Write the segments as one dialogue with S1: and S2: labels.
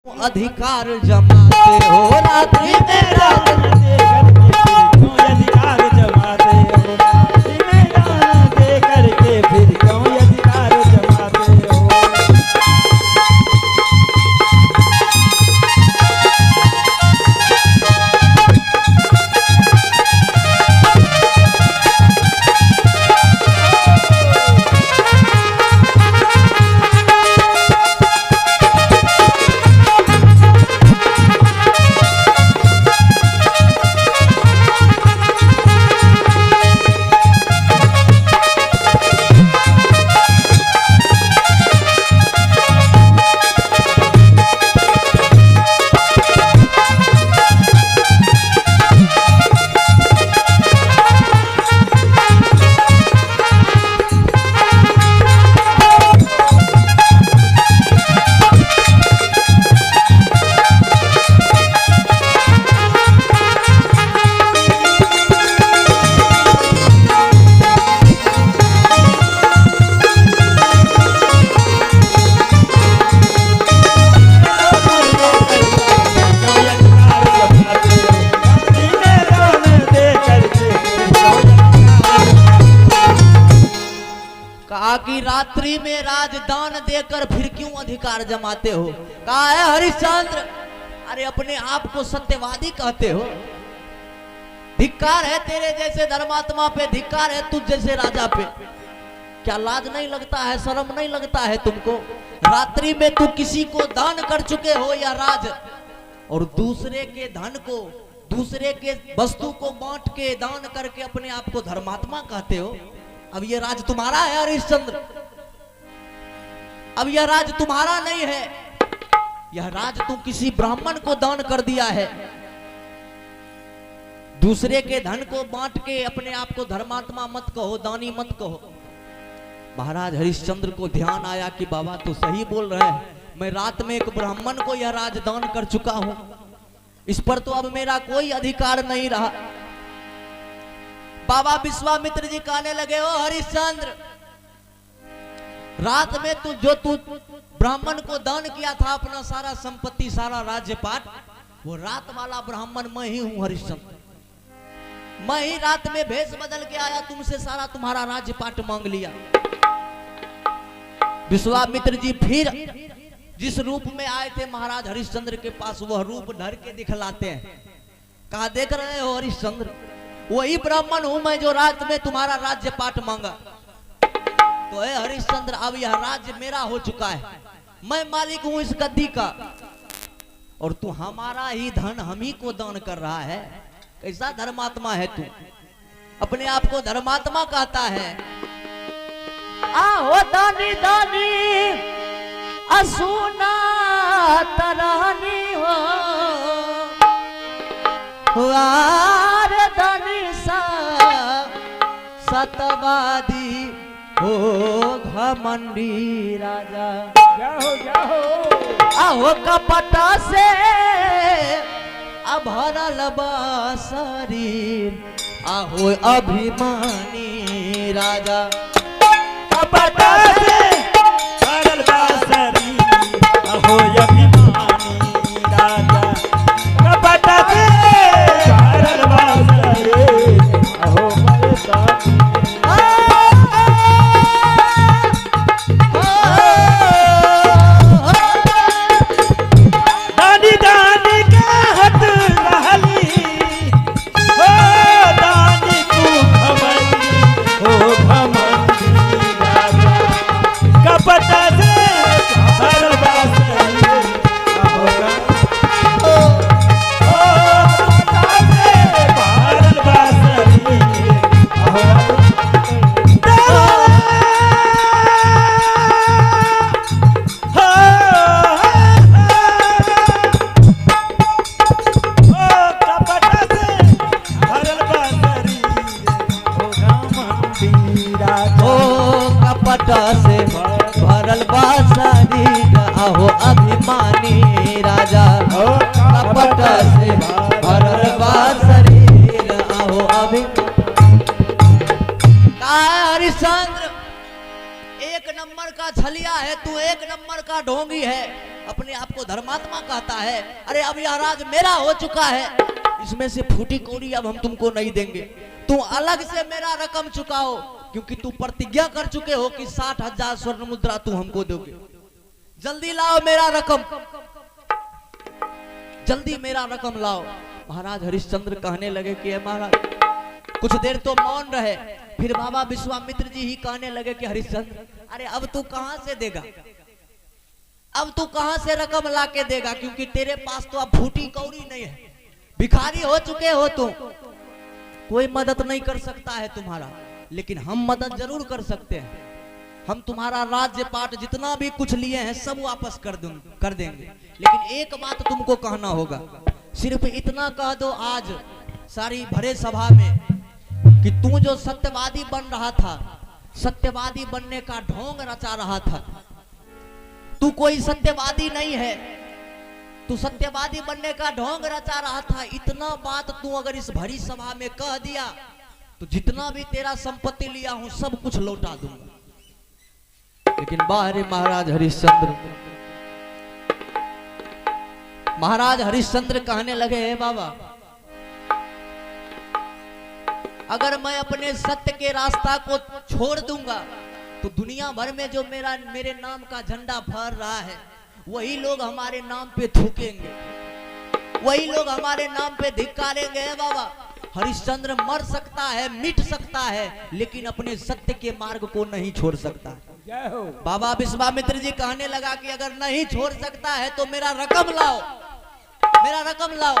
S1: अधिकार जमाते हो रात्रि में रात
S2: क्यों अधिकार जमाते हो में जान दे करके फिर क्यों अधिकार जमाते हो।
S1: कि रात्रि में राजदान देकर फिर क्यों अधिकार जमाते हो। कहा है हरिश्चंद्र, अरे अपने आप को सत्यवादी कहते हो। धिक्कार है तेरे जैसे धर्मात्मा पे, धिक्कार है तुझ जैसे राजा पे। क्या लाज नहीं लगता है, शर्म नहीं लगता है तुमको। रात्रि में तू किसी को दान कर चुके हो या राज, और दूसरे के धन को, दूसरे के वस्तु को बांट के दान करके अपने आप को धर्मात्मा कहते हो। अब यह राज तुम्हारा है हरिश्चंद्र, अब यह राज तुम्हारा नहीं है। यह राज तू किसी ब्राह्मण को दान कर दिया है। दूसरे के धन को बांट के अपने आप को धर्मात्मा मत कहो, दानी मत कहो। महाराज हरिश्चंद्र को ध्यान आया कि बाबा तो सही बोल रहे हैं, मैं रात में एक ब्राह्मण को यह राज दान कर चुका हूं, इस पर तो अब मेरा कोई अधिकार नहीं रहा। बाबा विश्वामित्र जी कहने लगे, ओ हरिश्चंद्र, रात में तू ब्राह्मण को दान किया था अपना सारा संपत्ति, सारा राज्यपाट, वो रात वाला ब्राह्मण मैं ही हूं हरिश्चंद्र। मैं ही रात में भेष बदल के आया, तुमसे सारा तुम्हारा राज्यपाट मांग लिया। विश्वामित्र जी फिर जिस रूप में आए थे महाराज हरिश्चंद्र के पास, वह रूप धर के दिखलाते हैं। कहा, देख रहे हो हरिश्चंद्र, वही ब्राह्मण हूं मैं जो रात में तुम्हारा राज्यपाट मांगा। तो है हरिश्चंद्र, अब यह राज्य मेरा हो चुका है, मैं मालिक हूं इस गद्दी का, और तू हमारा ही धन हम ही को दान कर रहा है। कैसा धर्मात्मा है तू, अपने आप को धर्मात्मा कहता है। आहो दानी दानी असुना तरानी हो आर दानी सा सतवादी हो घमंडी राजा।
S2: जाओ जाओ
S1: आहो कपटा से अभरल बा शरीर, आहो अभिमानी राजा।
S2: कपटा से भरल बा शरीर, आहो अभिमानी राजा। कपटा से भरल बा शरीर, आहो मर्दानी।
S1: से भरल बा शरीर, आहो अभिमानी राजा। कपट से भरल बा शरीर, आहो अभिमानी। हरिश्चंद्र, एक नंबर का छलिया है तू, एक नंबर का ढोंगी है। अपने आप को धर्मात्मा कहता है। अरे अब यह राज मेरा हो चुका है, इसमें से फूटी कौड़ी अब हम तुमको नहीं देंगे, तू अलग से मेरा रकम चुकाओ, क्योंकि तू प्रतिज्ञा कर चुके हो कि 60,000 स्वर्ण मुद्रा तू हमको दोगे। जल्दी लाओ मेरा रकम, जल्दी मेरा रकम लाओ। महाराज हरिश्चंद्र कहने लगे कि महाराज, कुछ देर तो मौन रहे, फिर बाबा विश्वामित्र जी ही कहने लगे कि हरिश्चंद्र, अरे अब तू कहां से देगा, अब तू कहां से रकम लाके देगा, क्योंकि तेरे पास तो अब फूटी कौड़ी नहीं है, भिखारी हो चुके हो तुम, कोई मदद नहीं कर सकता है तुम्हारा, लेकिन हम मदद जरूर कर सकते हैं। हम तुम्हारा राज्य पाट जितना भी कुछ लिए हैं सब वापस कर देंगे, लेकिन एक बात तुमको कहना होगा, सिर्फ इतना कह दो आज सारी भरे सभा में कि तू जो सत्यवादी बन रहा था, सत्यवादी बनने का ढोंग रचा रहा था, तू कोई सत्यवादी नहीं है, तू सत्यवादी बनने का ढोंग रचा रहा था। इतना बात तू अगर इस भरी सभा में कह दिया तो जितना भी तेरा संपत्ति लिया हूं सब कुछ लौटा दूंगा। लेकिन बाहर महाराज हरिश्चंद्र, महाराज हरिश्चंद्र कहने लगे, हे बाबा, अगर मैं अपने सत्य के रास्ता को छोड़ दूंगा तो दुनिया भर में जो मेरे नाम का झंडा फहर रहा है वही लोग हमारे नाम पे थूकेंगे, वही लोग हमारे नाम पे धिक्कारेंगे। हे बाबा, हरिश्चंद्र मर सकता है, मिट सकता है, लेकिन अपने सत्य के मार्ग को नहीं छोड़ सकता। बाबा विश्वामित्र जी कहने लगा कि अगर नहीं छोड़ सकता है तो मेरा रकम लाओ, मेरा रकम लाओ।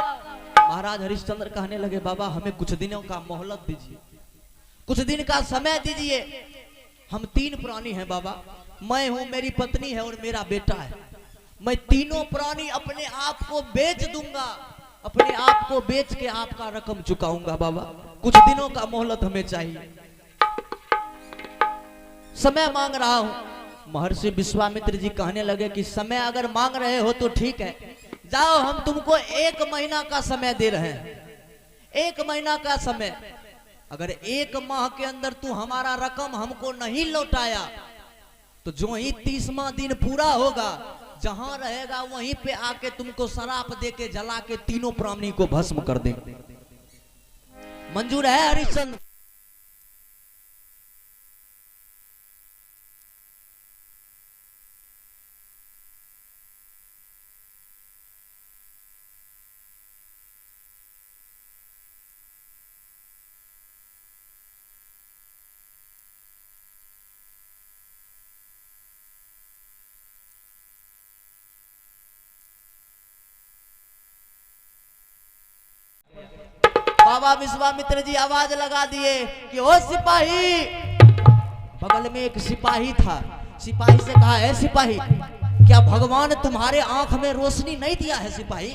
S1: महाराज हरिश्चंद्र कहने लगे, बाबा हमें कुछ दिनों का मोहलत दीजिए, कुछ दिन का समय दीजिए। हम 3 प्राणी हैं बाबा, मैं हूं, मेरी पत्नी है और मेरा बेटा है। मैं तीनों प्राणी अपने आप को बेच दूंगा, अपने आप को बेच के आपका रकम चुकाऊंगा। बाबा कुछ दिनों का मोहलत हमें चाहिए, समय मांग रहा हूं। महर्षि विश्वामित्र जी कहने लगे कि समय अगर मांग रहे हो तो ठीक है, जाओ, हम तुमको 1 महीना का समय दे रहे हैं, 1 महीना का समय। अगर 1 माह के अंदर तू हमारा रकम हमको नहीं लौटाया तो जो ही 30वां दिन पूरा होगा, जहां रहेगा वहीं पे आके तुमको शराप दे के जला के तीनों प्राणी को भस्म कर देंगे। मंजूर है हरिश्चंद्र? बाबा विश्वामित्र जी आवाज लगा दिए कि ओ सिपाही। बगल में एक सिपाही था, सिपाही से कहा, है सिपाही, क्या भगवान तुम्हारे आंख में रोशनी नहीं दिया है? सिपाही,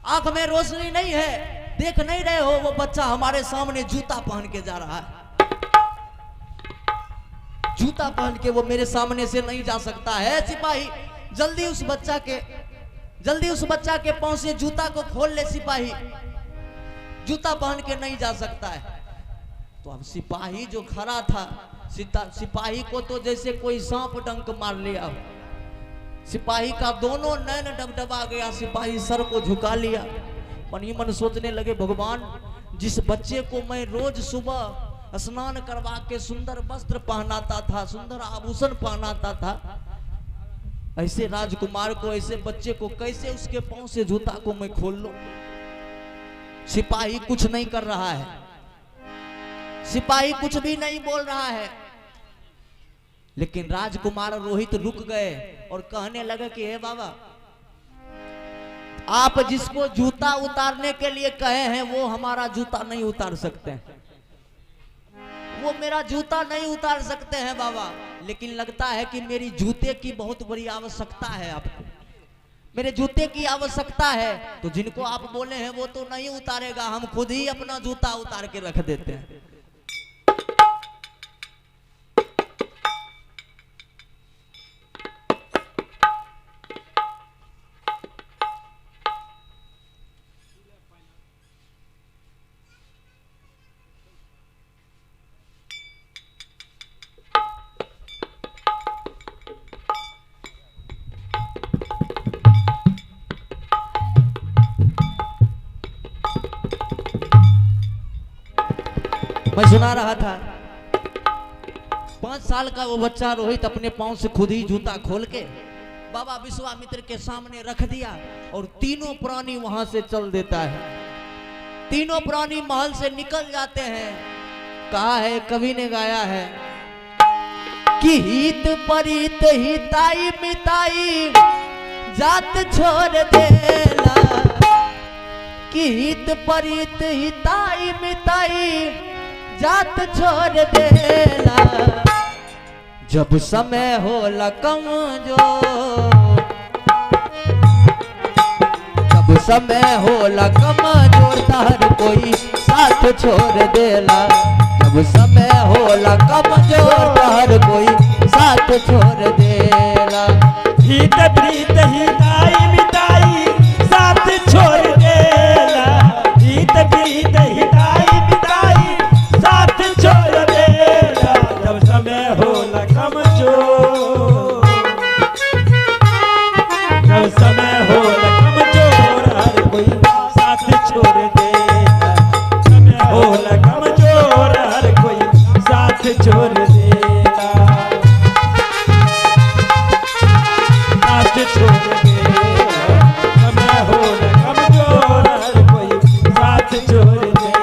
S1: आंख में रोशनी नहीं है, देख नहीं रहे हो वो बच्चा हमारे सामने जूता पहन के जा रहा है, जूता पहन के वो मेरे सामने से नहीं जा सकता है। सिपाही जल्दी उस बच्चा के पांव से जूता को खोल ले सिपाही, जूता पहन के नहीं जा सकता है। तो अब सिपाही जो खड़ा था, सिपाही को तो जैसे कोई सांप डंक मार लिया, सिपाही का दोनों नैन डबडबा गया, सिपाही सर को झुका लिया, मन ही मन सोचने लगे, भगवान जिस बच्चे को मैं रोज सुबह स्नान करवा के सुंदर वस्त्र पहनाता था, सुंदर आभूषण पहनाता था, ऐसे राजकुमार को, ऐसे बच्चे को कैसे उसके पांव से जूता को मैं खोल लूं? सिपाही कुछ नहीं कर रहा है, सिपाही कुछ भी नहीं बोल रहा है। लेकिन राजकुमार रोहित रुक गए और कहने लगे कि हे बाबा, आप जिसको जूता उतारने के लिए कहे हैं वो हमारा जूता नहीं उतार सकते हैं, वो मेरा जूता नहीं उतार सकते हैं बाबा, लेकिन लगता है कि मेरी जूते की बहुत बड़ी आवश्यकता है, आपको मेरे जूते की आवश्यकता है। तो जिनको आप बोले हैं वो तो नहीं उतारेगा, हम खुद ही अपना जूता उतार के रख देते हैं। मैं सुना रहा था 5 साल का वो बच्चा रोहित अपने पांव से खुद ही जूता खोल के बाबा विश्वामित्र के सामने रख दिया और तीनों प्राणी वहां से चल देता है। तीनों प्राणी महल से निकल जाते हैं। कहा है, कवि ने गाया है कि हित परित हिताई मिताई जात छोड़ देला, कि हित परित हिताई मिताई जात छोड़ देला, जब समय होला कमजोर, जब समय होला कमजोर हर कोई साथ छोड़ देला, जब समय होला कमजोर हर कोई साथ छोड़ देला।
S2: हित प्रीत हिताई मिताई साथ छोड़ देला, हित प्रीत हिताई मिताई साथ छोड़ देला, जब समय होला कमजोर, जब समय होला कमजोर हर कोई साथ छोड़ देला, समय होला कमजोर हर कोई साथ छोड़ देला, साथ छोड़ देला, समय होला कमजोर हर कोई साथ छोड़ देला।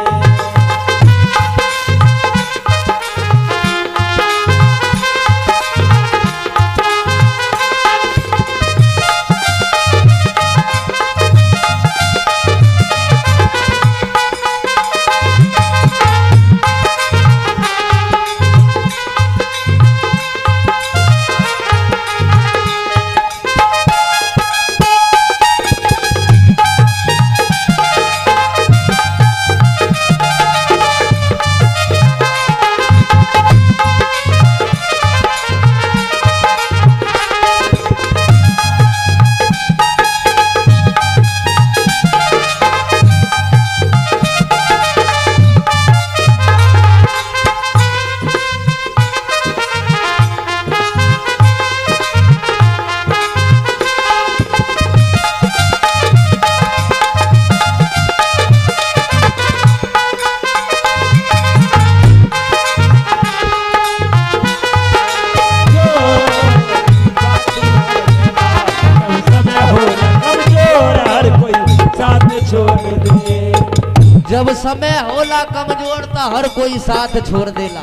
S1: जब समय होला कमजोर तो हर कोई साथ छोड़ देला।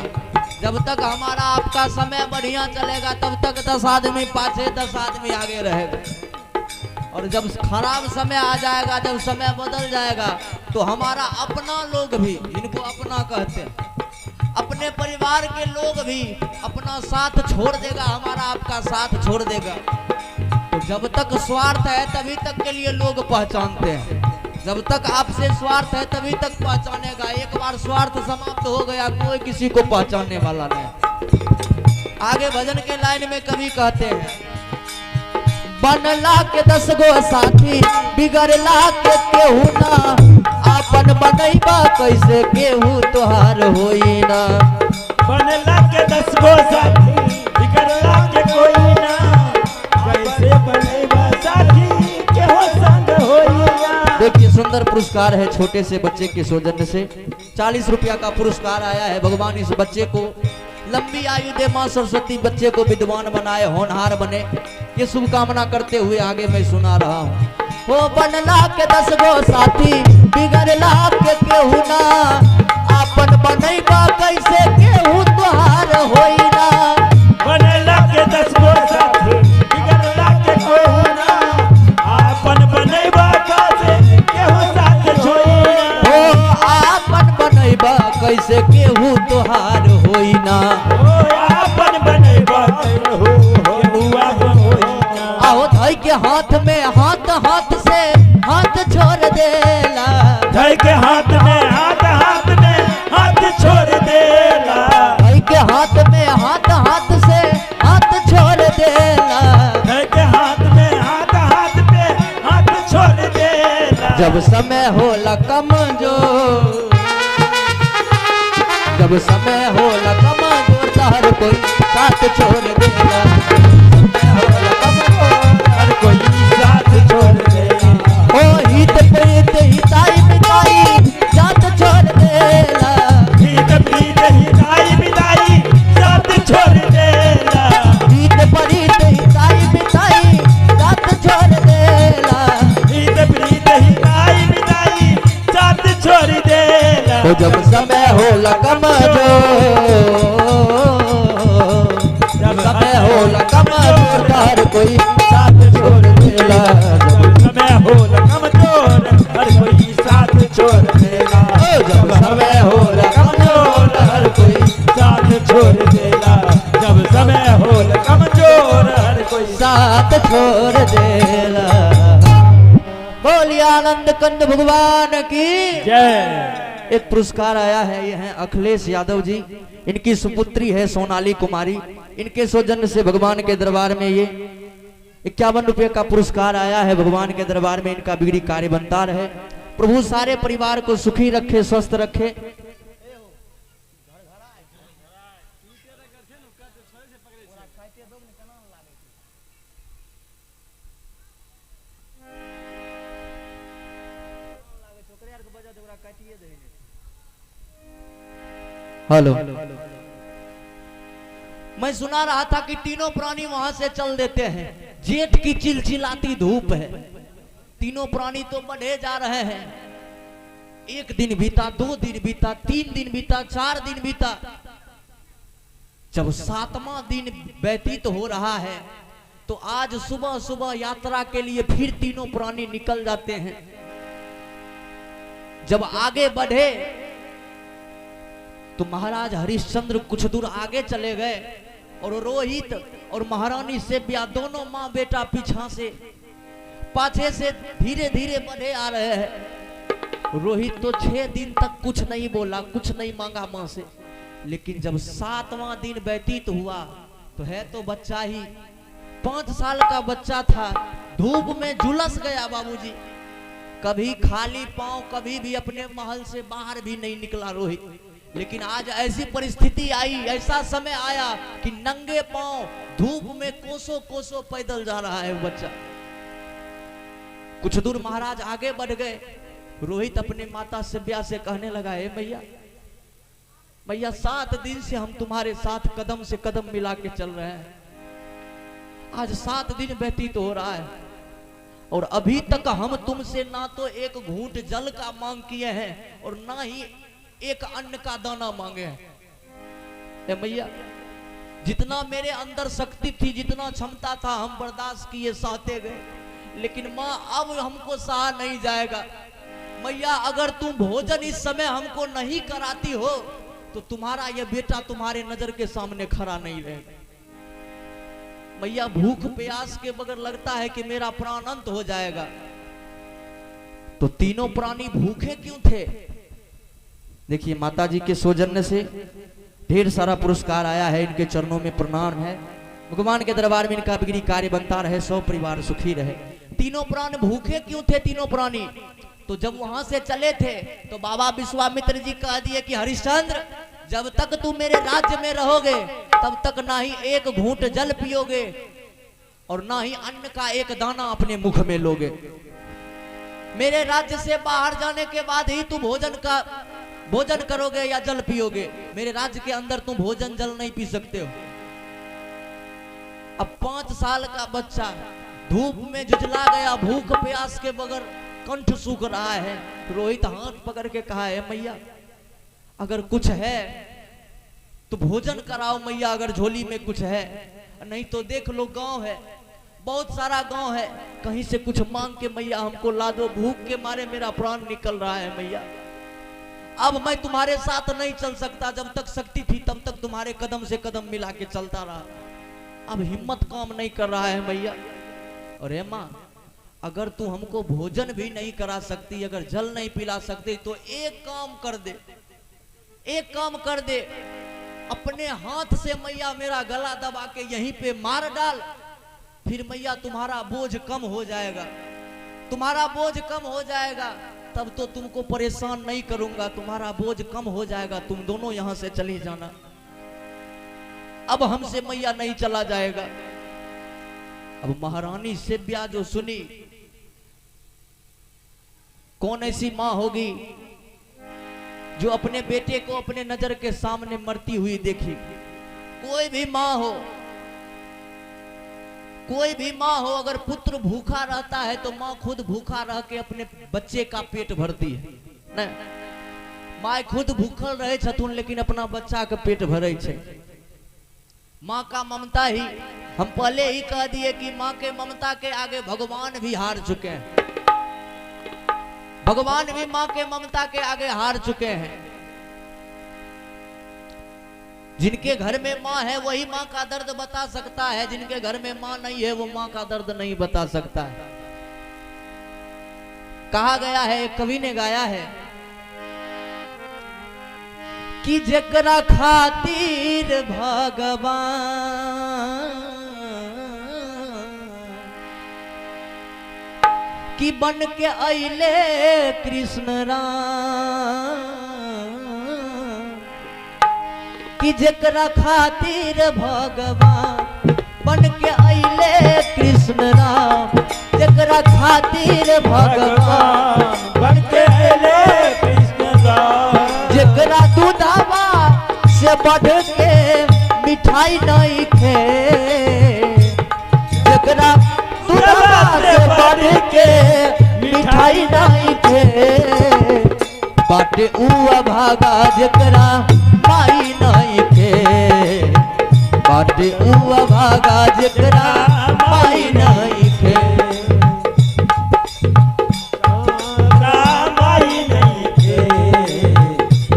S1: जब तक हमारा आपका समय बढ़िया चलेगा तब तक 10 आदमी पाछे 10 आदमी आगे रहेगा, और जब खराब समय आ जाएगा, जब समय बदल जाएगा तो हमारा अपना लोग भी, जिनको अपना कहते हैं, अपने परिवार के लोग भी अपना साथ छोड़ देगा, हमारा आपका साथ छोड़ देगा। तो जब तक स्वार्थ है तभी तक के लिए लोग पहचानते हैं, जब तक आपसे स्वार्थ है तभी तक पहचानेगा। एक बार स्वार्थ समाप्त हो गया कोई किसी को पहचानने वाला नहीं। आगे भजन के लाइन में कवि कहते हैं, बनला के 10 गो साथी बिगड़ला के केहू ना, आपन बनैबा कैसे केहू तोहार होई ना।
S2: बनला के 10 गो साथी बिगड़ला के कोई ना, कैसे बनैबा साथी केहू संग होई ना।
S1: देखिए सुंदर पुरस्कार है छोटे से बच्चे के सौजन्य से 40 रुपया का पुरस्कार आया है। भगवान इस बच्चे को लंबी आयु दे, मां सरस्वती बच्चे को विद्वान बनाए, होनहार बने, ये शुभकामना करते हुए आगे मैं सुना रहा हूँ। वो बनला के 10 गो साथी बिगड़ला के केहू ना, आपन बनैबा कैसे केहू तोहार होई ना।
S2: बनला के 10 गो साथी बिगड़ला के कोई ना, आपन बनैबा कैसे केहू साथ छोड़ी ना।
S1: हो आपन बनैबा कैसे केहू तोहार होई ना।
S2: ओ आपन बनैबा केहू होई ना।
S1: आओ धई के हाथ में हाथ, हाथ से हाथ छोड़ देला,
S2: धई के हाथ में हाथ, हाथ में हाथ छोड़ देला,
S1: धई के हाथ में हाथ, हाथ से हाथ छोड़ देला,
S2: धई के हाथ में हाथ, हाथ पे हाथ छोड़ देला।
S1: जब समय होला कमजोर, जब समय होला कमजोर तो हर कोई साथ छोड़ देला, समय होला कमजोर
S2: हर कोई साथ छोड़ देला।
S1: ओ हित प्रीत हिताई मिताई जात छोड़ देला,
S2: हित प्रीत
S1: हो जब समय हो जब समय हो कमजोर हर कोई साथ छोड़ देला,
S2: जब समय हो कमजोर हर कोई साथ छोड़ देला,
S1: जब समय हो कमजोर हर कोई
S2: साथ छोड़ देला, जब समय हो कमजोर हर कोई
S1: साथ छोड़ देला। बोलिए आनंद कंद भगवान की
S2: जय।
S1: एक पुरस्कार आया है, ये हैं अखिलेश यादव जी, इनकी सुपुत्री है सोनाली कुमारी, इनके सौजन्य से भगवान के दरबार में ये 51 रुपये का पुरस्कार आया है। भगवान के दरबार में इनका बिगड़ी कार्य बनता रहे, प्रभु सारे परिवार को सुखी रखे, स्वस्थ रखे। हेलो, मैं सुना रहा था कि तीनों प्राणी वहां से चल देते हैं, जेठ की चिलचिलाती धूप है, तीनों प्राणी तो बढ़े जा रहे हैं। एक दिन बीता, 2 दिन बीता, 3 दिन बीता, 4 दिन बीता, जब 7वां दिन व्यतीत हो रहा है तो आज सुबह सुबह यात्रा के लिए फिर तीनों प्राणी निकल जाते हैं। जब आगे बढ़े तो महाराज हरिश्चंद्र कुछ दूर आगे चले गए और रोहित और महारानी सेव्या दोनों माँ बेटा पीछा से पाछे से धीरे धीरे बढ़े आ रहे हैं। रोहित तो 6 दिन तक कुछ नहीं बोला, कुछ नहीं मांगा माँ से, लेकिन जब 7वां दिन व्यतीत हुआ तो है तो बच्चा ही, 5 साल का बच्चा था, धूप में झुलस गया बाबूजी। कभी खाली पांव कभी भी अपने महल से बाहर भी नहीं निकला रोहित, लेकिन आज ऐसी परिस्थिति आई, ऐसा समय आया कि नंगे पांव धूप में कोसों कोसों पैदल जा रहा है बच्चा। कुछ दूर महाराज आगे बढ़ गए, रोहित अपने माता सेव्या से कहने लगा, हे मैया मैया 7 दिन से हम तुम्हारे साथ कदम से कदम मिला के चल रहे हैं, आज 7 दिन व्यतीत हो रहा है और अभी तक हम तुमसे ना तो एक घूंट जल का मांग किए हैं और ना ही एक अन्न का दाना मांगे हैं। मैया जितना मेरे अंदर शक्ति थी, जितना क्षमता था, हम बर्दाश्त किए, सहते गए, लेकिन माँ अब हमको सहा नहीं जाएगा। मैया अगर तुम भोजन इस समय हमको नहीं कराती हो तो तुम्हारा ये बेटा तुम्हारे नजर के सामने खड़ा नहीं रहेगा। मैया भूख प्यास के बगैर लगता है कि मेरा प्राण अंत हो जाएगा। तो तीनों प्राणी भूखे क्यों थे? देखिए माता जी के सौजन्य से ढेर सारा पुरस्कार आया है, इनके चरणों में प्रणाम है। भगवान के दरबार में इनका बिगड़ी कार्य बनता रहे, 100 परिवार सुखी रहे। तीनों प्राण भूखे क्यों थे तीनों प्राणी? तो जब वहां से चले थे तो बाबा विश्वामित्र जी कह दिए कि हरिश्चंद्र जब तक तुम मेरे राज्य में रहोगे तब तक ना ही एक घूंट जल पियोगे और ना ही अन्न का एक दाना अपने मुख में लोगे। मेरे राज्य से बाहर जाने के बाद ही तुम भोजन करोगे या जल पियोगे। मेरे राज्य के अंदर तुम भोजन जल नहीं पी सकते हो। अब 5 साल का बच्चा धूप में झुझला गया, भूख प्यास के बगैर कंठ सूख रहा है। रोहित हाथ पकड़ के कहा, है मैया अगर कुछ है तो भोजन कराओ मैया, अगर झोली में कुछ है, नहीं तो देख लो गांव है, बहुत सारा गांव है, कहीं से कुछ मांग के मैया हमको ला दो, भूख के मारे मेरा प्राण निकल रहा है मैया। अब मैं तुम्हारे साथ नहीं चल सकता, जब तक शक्ति थी तब तक तुम्हारे कदम से कदम मिला के चलता रहा, अब हिम्मत काम नहीं कर रहा है मैया। अरे माँ अगर तू हमको भोजन भी नहीं करा सकती, अगर जल नहीं पिला सकती, तो एक काम कर दे, एक काम कर दे, अपने हाथ से मैया मेरा गला दबा के यहीं पे मार डाल, फिर मैया तुम्हारा बोझ कम हो जाएगा, तुम्हारा बोझ कम हो जाएगा, तब तो तुमको परेशान नहीं करूंगा, तुम्हारा बोझ कम हो जाएगा, तुम दोनों यहां से चली जाना, अब हमसे मैया नहीं चला जाएगा। अब महारानी सेव्या जो सुनी, कौन ऐसी मां होगी जो अपने बेटे को अपने नजर के सामने मरती हुई देखी? कोई भी मां हो, कोई भी मां हो, अगर पुत्र भूखा रहता है तो मां खुद भूखा रह के अपने बच्चे का पेट भरती है। नहीं, माय खुद भूखल रहे छथुन लेकिन अपना बच्चा के पेट भरे छे। माँ का ममता ही, हम पहले ही कह दिए कि माँ के ममता के आगे भगवान भी हार चुके हैं। भगवान भी माँ के ममता के आगे हार चुके हैं। जिनके घर में माँ है वही माँ का दर्द बता सकता है, जिनके घर में माँ नहीं है वो माँ का दर्द नहीं बता सकता है। कहा गया है, एक कवि ने गाया है कि जकरा खातिर भगवान कि बन के अइले कृष्ण राम, कि जकरा खातिर भगवान बन के अइले कृष्ण राम, जकरा खातिर भगवान
S2: बन के अइले कृष्ण राम,
S1: जकरा दूधावा से बढ़ के मिठाई नहीं खे, जकरा दूधावा से बढ़ के मिठाई नहीं खे, बाटे ऊ अभागा जकरा माई नहीं खे, बाटे ऊ अभागा जकरा माई नहीं खे।
S2: माई नहीं खे,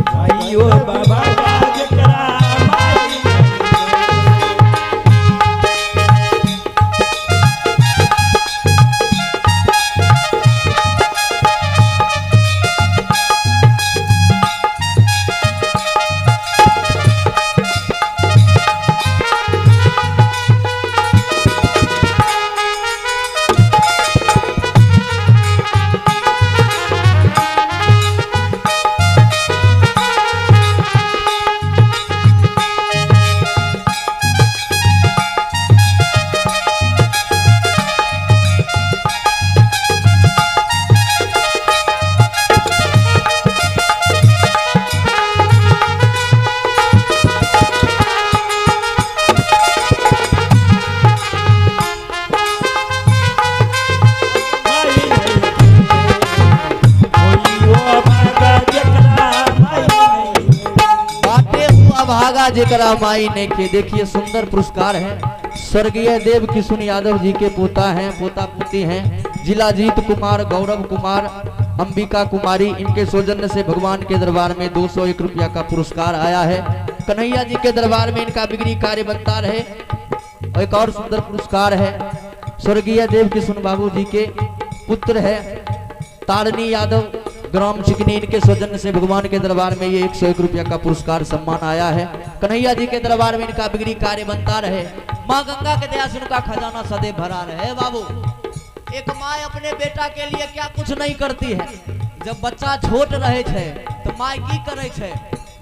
S2: भाइयों बाबा जकरा माई
S1: जेकरा माई ने के। देखिए सुंदर पुरस्कार है। स्वर्गीय देव किशुन यादव जी के पोता हैं, पोता पोती हैं, जिलाजीत कुमार, गौरव कुमार, अंबिका कुमारी, इनके सौजन्य से भगवान के दरबार में 201 रुपया का पुरस्कार आया है। कन्हैया जी के दरबार में इनका बिगड़ी कार्य बनता रहे। और एक और सुंदर पुरस्कार है, स्वर्गीय देव किशुन बाबू जी के पुत्र है तारणी यादव, ग्राम चिकनी, इनके सौजन्य से भगवान के दरबार में ये 101 रुपया का पुरस्कार सम्मान आया है। कन्हैया जी के दरबार में इनका बिगड़ी कार्य बनता रहे। माँ गंगा के दया से उनका खजाना सदैव भरा रहे। बाबू, एक माँ अपने बेटा के लिए क्या कुछ नहीं करती है। जब बच्चा छोट रहे छे तो माँ की करे छे,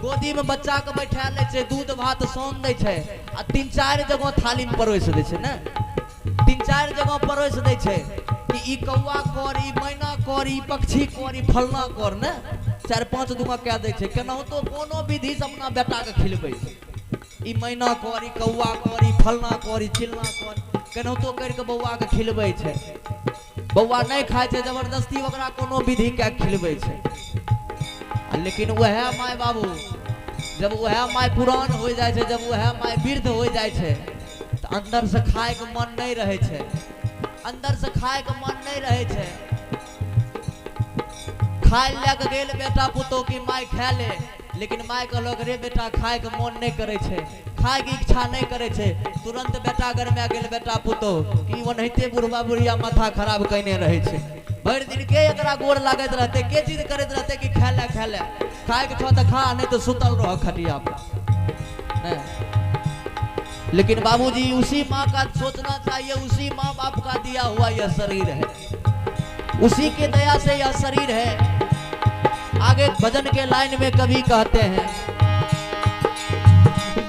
S1: गोदी में बच्चा के बैठा ले छे, दूध भात सान दे छे, आ 3-4 जगह थाली में परोस दे छे ना, 3-4 जगह परोस दे छे कि ई कौवा कर, ई मैना कर, ई पक्षी कर, ई फलना कर ने, 4-5 दुआ कह दे छे। केनाहु तो कोनो विधि से अपना बेटा के खिलबै छे। ई मैना कर, ई कौवा कर, ई फलना कर, ई चिलना कर, केनाहु तो कर के बौआ के खिलबै छे। बौआ नहीं खाए छे, जबरदस्ती ओकरा कोनो विधि के खिलबै छे। लेकिन वह माय बाबू, जब वह माय पुरान हो जाए छे, जब वह माय वृद्ध हो जाए छे, तो अंदर से खाए के मन नहीं रहे छे, अंदर से खाए के मन नहीं रहे छे। खाए लेके गेल बेटा पुतो की माय खा ले, लेकिन माय कहलक रे बेटा खाए के मन नहीं करे छे, खाए की इच्छा नहीं करे छे। तुरंत बेटा घर में गेल बेटा पुतो कि ओनहिते बुढ़वा बुढ़िया माथा खराब कइने रहे छे। भर दिन के एकरा गोर लागत रहते, के चीज करत रहते कि खा ले खाए के छो त खा, नहीं तो सुतल रह खटिया पर। लेकिन बाबूजी, उसी माँ का सोचना चाहिए, उसी माँ बाप का दिया हुआ यह शरीर है, उसी के दया से यह शरीर है। आगे भजन के लाइन में कवि कहते हैं,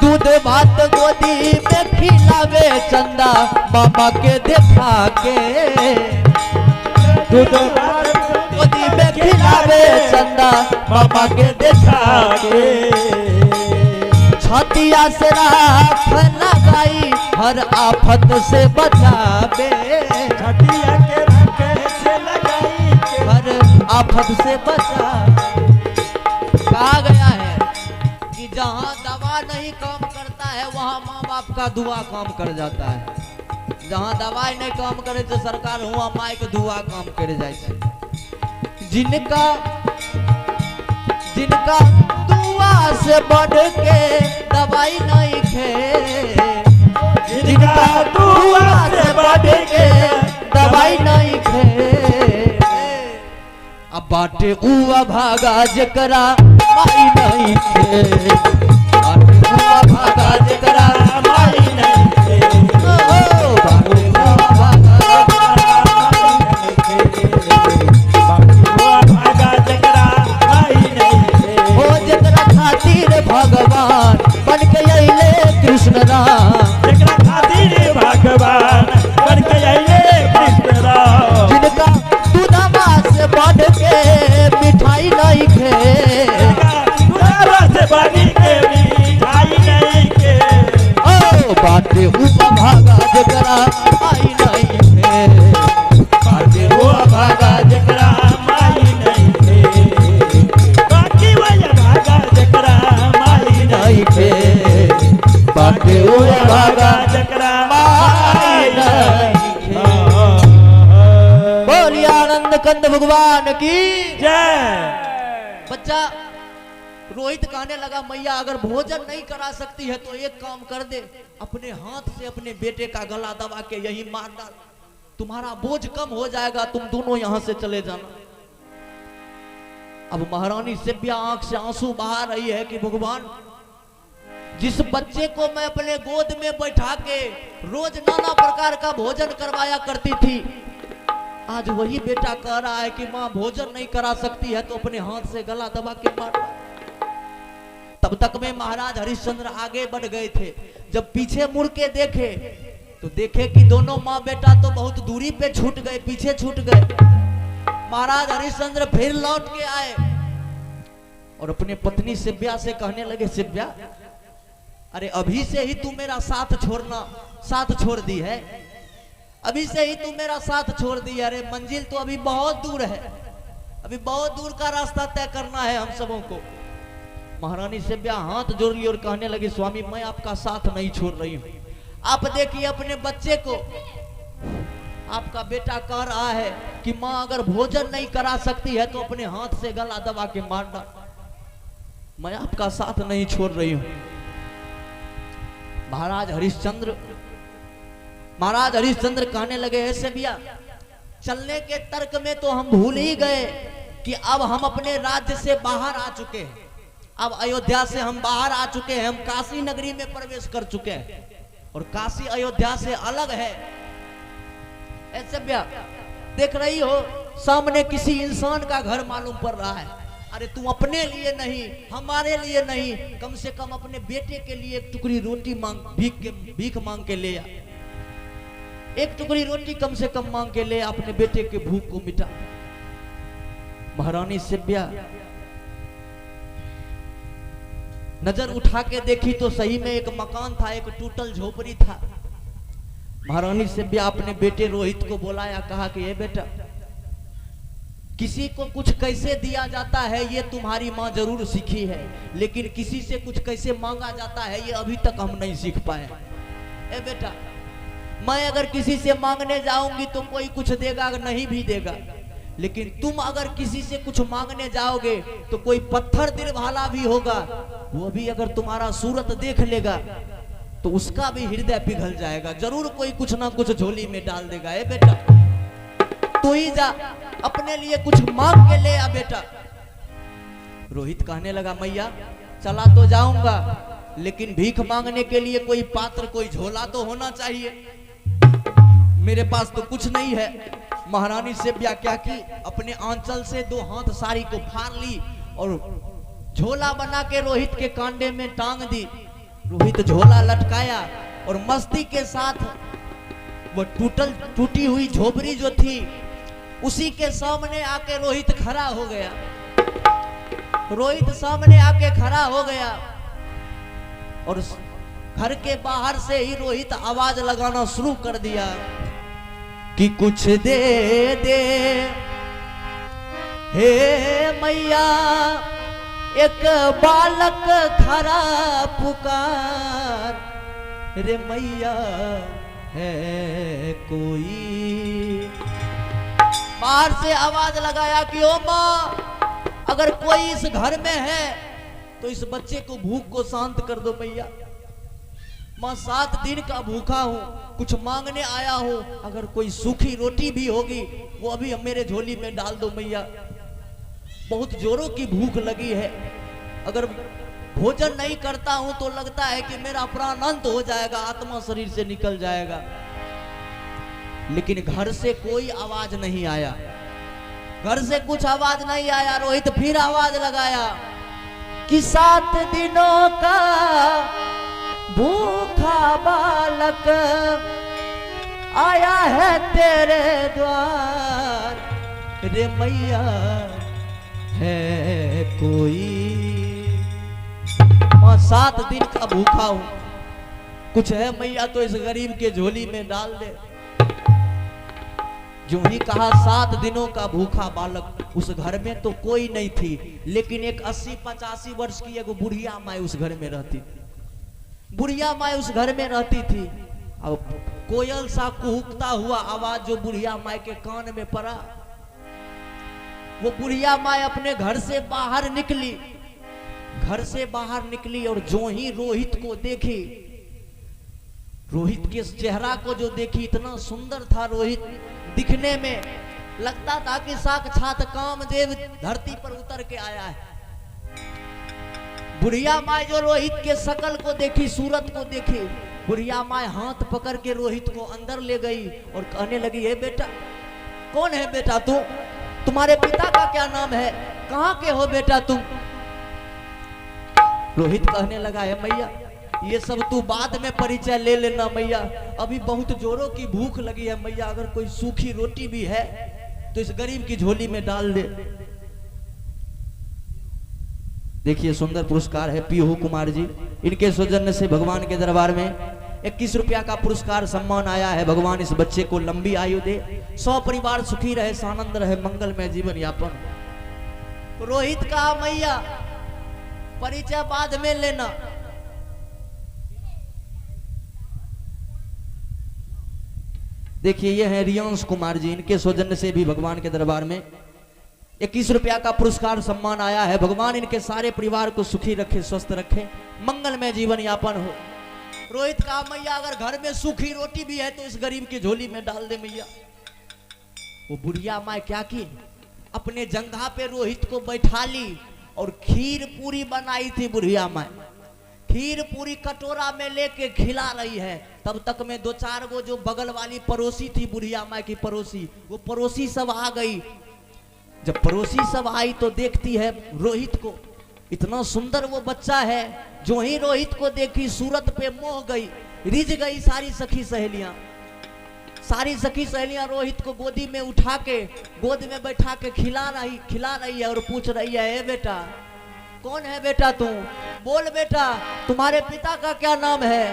S1: दूध भात गोदी में खिलावे चंदा मामा के देखा के, दूध भात गोदी में खिलावे चंदा मामा के देखा के, छतिया से राख लगाई हर आफत से बचावे,
S2: छतिया के रखे से लगाई
S1: हर आफत से बचा। का आपका दुआ काम कर जाता है। जहाँ दवाई नहीं काम करे तो सरकार हुआ माई के दुआ काम कर जाए छे। जिनका जिनका दुआ से बढ़ के दवाई नहीं खे,
S2: जिनका दुआ से बढ़ के
S1: दवाई नहीं खे, अब बाटे उआ भागा जकरा माई नहीं खे, बाटे उआ भागा जकरा माई नहीं खे, ओ बाटे उआ भागा
S2: जकरा माई नहीं खे,
S1: हो जकरा खातिर भगवान बन के अइले कृष्ण राम,
S2: जकरा खातिर भगवान बन के अइले कृष्ण राम,
S1: जिनका दूधवा से बढ़ के मिठाई नहीं खे,
S2: दूधवा से बढ़ के मिठाई नहीं खे,
S1: ओ बाटे उआ भागा जकरा माई नहीं खे, बाटे उआ भागा
S2: जकरा माई नहीं खे, बाकी वही भागा जकरा माई
S1: नहीं खे, बाटे उआ भागा
S2: जकरा
S1: माई नहीं खे। बोलिए आनंद कंद भगवान की।
S2: जय।
S1: बच्चा रोहित कहने लगा मैया अगर भोजन नहीं करा सकती है तो एक काम कर दे, अपने हाथ से अपने बेटे का गला दबा के यही मार डाल, तुम्हारा बोझ कम हो जाएगा, तुम दोनों यहां से चले जाना। अब महारानी सिव्या आंख से आंसू बहा रही है कि भगवान, जिस बच्चे को मैं अपने गोद में बैठा के रोज नाना प्रकार का भोजन करवाया करती थी, आज वही बेटा कह रहा है कि माँ भोजन नहीं करा सकती है तो अपने हाथ से गला दबा के मार। तब तक में महाराज हरिश्चंद्र आगे बढ़ गए थे। जब पीछे मुड़ के देखे तो देखे कि दोनों माँ बेटा तो बहुत दूरी पे छूट गए, पीछे छूट गए। महाराज हरिश्चंद्र फिर लौट के आए और अपने पत्नी सिव्या से कहने लगे, सिव्या अरे अभी से ही तू मेरा साथ छोड़ दी है, अभी से ही तू मेरा साथ छोड़ दी है, अरे मंजिल तो अभी बहुत दूर है, अभी बहुत दूर का रास्ता तय करना है हम सबों को। महारानी सिव्या हाथ जोड़ ली और कहने लगी, स्वामी मैं आपका साथ नहीं छोड़ रही हूं, आप देखिए अपने बच्चे को, आपका बेटा कह रहा है कि माँ अगर भोजन नहीं करा सकती है तो अपने हाथ से गला दबा के मारना, मैं आपका साथ नहीं छोड़ रही हूं। महाराज हरिश्चंद्र कहने लगे, ऐसे भैया चलने के तर्क में तो हम भूल ही गए कि अब हम अपने राज्य से बाहर आ चुके हैं, अब अयोध्या से हम बाहर आ चुके हैं, हम काशी नगरी में प्रवेश कर चुके हैं और काशी अयोध्या से अलग है। ऐसे भैया देख रही हो सामने किसी इंसान का घर मालूम पड़ रहा है, अरे तू अपने लिए नहीं, हमारे लिए नहीं, कम से कम अपने बेटे के लिए एक टुकड़ी रोटी भीख मांग के ले आ, एक टुकड़ी रोटी कम से कम मांग के ले, अपने बेटे के भूख को मिटा। महारानी सिव्या नजर उठा के देखी तो सही में एक मकान था, एक टूटल झोपड़ी था। महारानी सिव्या अपने बेटे रोहित को बुलाया, कहा कि ये बेटा किसी को कुछ कैसे दिया जाता है ये तुम्हारी माँ जरूर सीखी है, लेकिन किसी से कुछ कैसे मांगा जाता है ये अभी तक हम नहीं सीख पाए। ए बेटा मैं अगर किसी से मांगने जाऊंगी तो कोई कुछ देगा नहीं भी देगा, लेकिन तुम अगर किसी से कुछ मांगने जाओगे तो कोई पत्थर दिल वाला भी होगा, वो भी अगर तुम्हारा सूरत देख लेगा तो उसका भी हृदय पिघल जाएगा, जरूर कोई कुछ ना कुछ झोली में डाल देगा। ए बेटा तू ही जा अपने लिए कुछ मांग के ले आ बेटा। रोहित कहने लगा, मैया चला तो जाऊंगा लेकिन भीख मांगने के लिए कोई पात्र, कोई झोला तो होना चाहिए, मेरे पास तो कुछ नहीं है। महारानी सिव्या क्या की, अपने आंचल से 2 हाथ साड़ी को फाड़ ली और झोला बना के रोहित के कांधे में टांग दी। रोहित झोला लटकाया और मस्ती के साथ वो टूटी हुई झोपड़ी जो थी उसी के सामने आके रोहित खड़ा हो गया। रोहित सामने आके खड़ा हो गया और घर के बाहर से ही रोहित आवाज लगाना शुरू कर दिया कि कुछ दे दे हे मैया, एक बालक खरा पुकार, रे मैया है कोई। बाहर से आवाज लगाया कि ओ माँ, अगर कोई इस घर में है तो इस बच्चे को भूख को शांत कर दो मैया। माँ 7 दिन का भूखा हूँ, कुछ मांगने आया हूँ, अगर कोई सूखी रोटी भी होगी वो अभी मेरे झोली में डाल दो मैया। बहुत जोरों की भूख लगी है, अगर भोजन नहीं करता हूं तो लगता है कि मेरा प्राण अंत हो जाएगा, आत्मा शरीर से निकल जाएगा। लेकिन घर से कोई आवाज नहीं आया, घर से कुछ आवाज नहीं आया। रोहित फिर आवाज लगाया कि 7 दिनों का भूखा बालक आया है तेरे द्वार, रे मैया है कोई। 7 दिन का भूखा हूं, कुछ है मैया तो इस गरीब के झोली में डाल दे। जो ही कहा 7 दिनों का भूखा बालक, उस घर में तो कोई नहीं थी, लेकिन एक 80-85 वर्ष की एक बुढ़िया माई उस घर में रहती थी। बुढ़िया माई उस घर में रहती थी। अब कोयल सा कुहुकता हुआ आवाज जो बुढ़िया माई के कान में पड़ा, वो बुढ़िया माई अपने घर से बाहर निकली। घर से बाहर निकली और जो ही रोहित को देखी, रोहित के चेहरा को जो देखी, इतना सुंदर था रोहित दिखने में, लगता था कि साक्षात कामदेव धरती पर उतर के आया है। बुढ़िया माँ जो रोहित के शकल को देखी, सूरत को देखी, बुढ़िया माँ हाथ पकड़ के रोहित को अंदर ले गई और कहने लगी, हे बेटा, कौन है बेटा तू? तुम्हारे पिता का क्या नाम है? कहाँ के हो बेटा तुम? रोहित कहने लगा, है मैया ये सब तू बाद में परिचय ले लेना मैया, अभी बहुत जोरों की भूख लगी है मैया, अगर कोई सूखी रोटी भी है तो इस गरीब की झोली में डाल दे। देखिए सुंदर पुरस्कार है पीहू कुमार जी, इनके सौजन्य से भगवान के दरबार में 21 रुपया का पुरस्कार सम्मान आया है। भगवान इस बच्चे को लंबी आयु दे, 100 परिवार सुखी रहे, सानंद रहे, मंगलमय जीवन यापन। रोहित कहा, मैया परिचय बाद में लेना। देखिए ये है रियांश कुमार जी, इनके सौजन्य से भी भगवान के दरबार में 21 रुपया का पुरस्कार सम्मान आया है। भगवान इनके सारे परिवार को सुखी रखे, स्वस्थ रखे, मंगलमय जीवन यापन हो। रोहित कहा, मैया अगर घर में सूखी रोटी भी है तो इस गरीब की झोली में डाल दे मैया। वो बुढ़िया माँ क्या की, अपने जंघा पे रोहित को बैठा ली और खीर पूरी बनाई थी बुढ़िया माँ। खीर पूरी कटोरा में लेके खिला रही है। तब तक में 2-4 गो जो बगल वाली पड़ोसी थी बुढ़िया माँ की पड़ोसी, वो पड़ोसी सब आ गई। जब पड़ोसी सब आई तो देखती है रोहित को, इतना सुंदर वो बच्चा है। जो ही रोहित को देखी सूरत पे मोह गई, रिझ गई सारी सखी सहेलियां। सारी सखी सहेलियां रोहित को गोदी में उठा के, गोद में बैठा के खिला रही है और पूछ रही है, ए बेटा कौन है बेटा तू? बोल बेटा तुम्हारे पिता का क्या नाम है?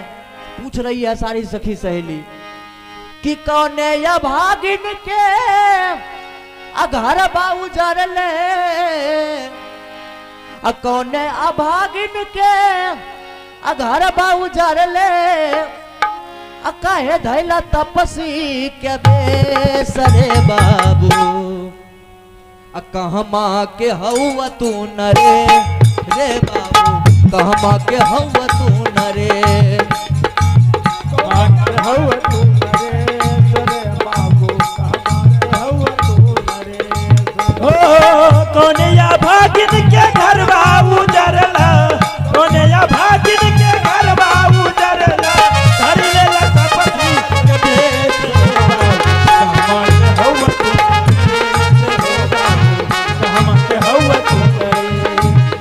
S1: पूछ रही है सारी सखी सहेली कि कौन है या भागिन के अघर बाऊ जर ले, कौन है अभागिन के अघर बाऊ जर ले, कहे धैला तपसी के बेसरे बाबू, कहमा के हवा तू नरे रे बाबू, कहमा के हवा तू नरे,
S2: कहमा के हवा तू नरे रे बाबू, कहमा के हवा तू नरे। ओ कोने या भागिन के घर बाबू जरला, कोने या भागिन के घर बाबू जरला, धर ले तपसी के बेस कहमा के हवा तू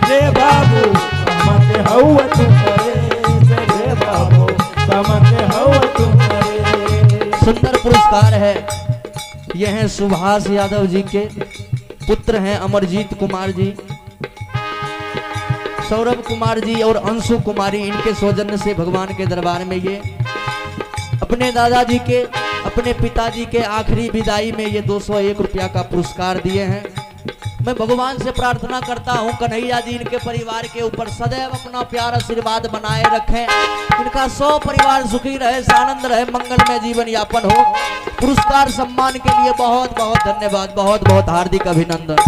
S2: रे बाबू, कहमा के हवा तू रे बाबू, कहमा के हवा तू।
S1: सुंदर पुरस्कार है। यह हैं सुभाष यादव जी के पुत्र हैं अमरजीत कुमार जी, सौरभ कुमार जी और अंशु कुमारी, इनके सौजन्य से भगवान के दरबार में ये अपने दादाजी के, अपने पिताजी के आखिरी विदाई में ये 201 रुपया का पुरस्कार दिए हैं। मैं भगवान से प्रार्थना करता हूँ कन्हैया जी इनके परिवार के ऊपर सदैव अपना प्यार आशीर्वाद बनाए रखें, इनका 100 परिवार सुखी रहे, आनंद रहे, मंगलमय जीवन यापन हो। पुरस्कार सम्मान के लिए बहुत बहुत धन्यवाद, बहुत बहुत हार्दिक अभिनंदन।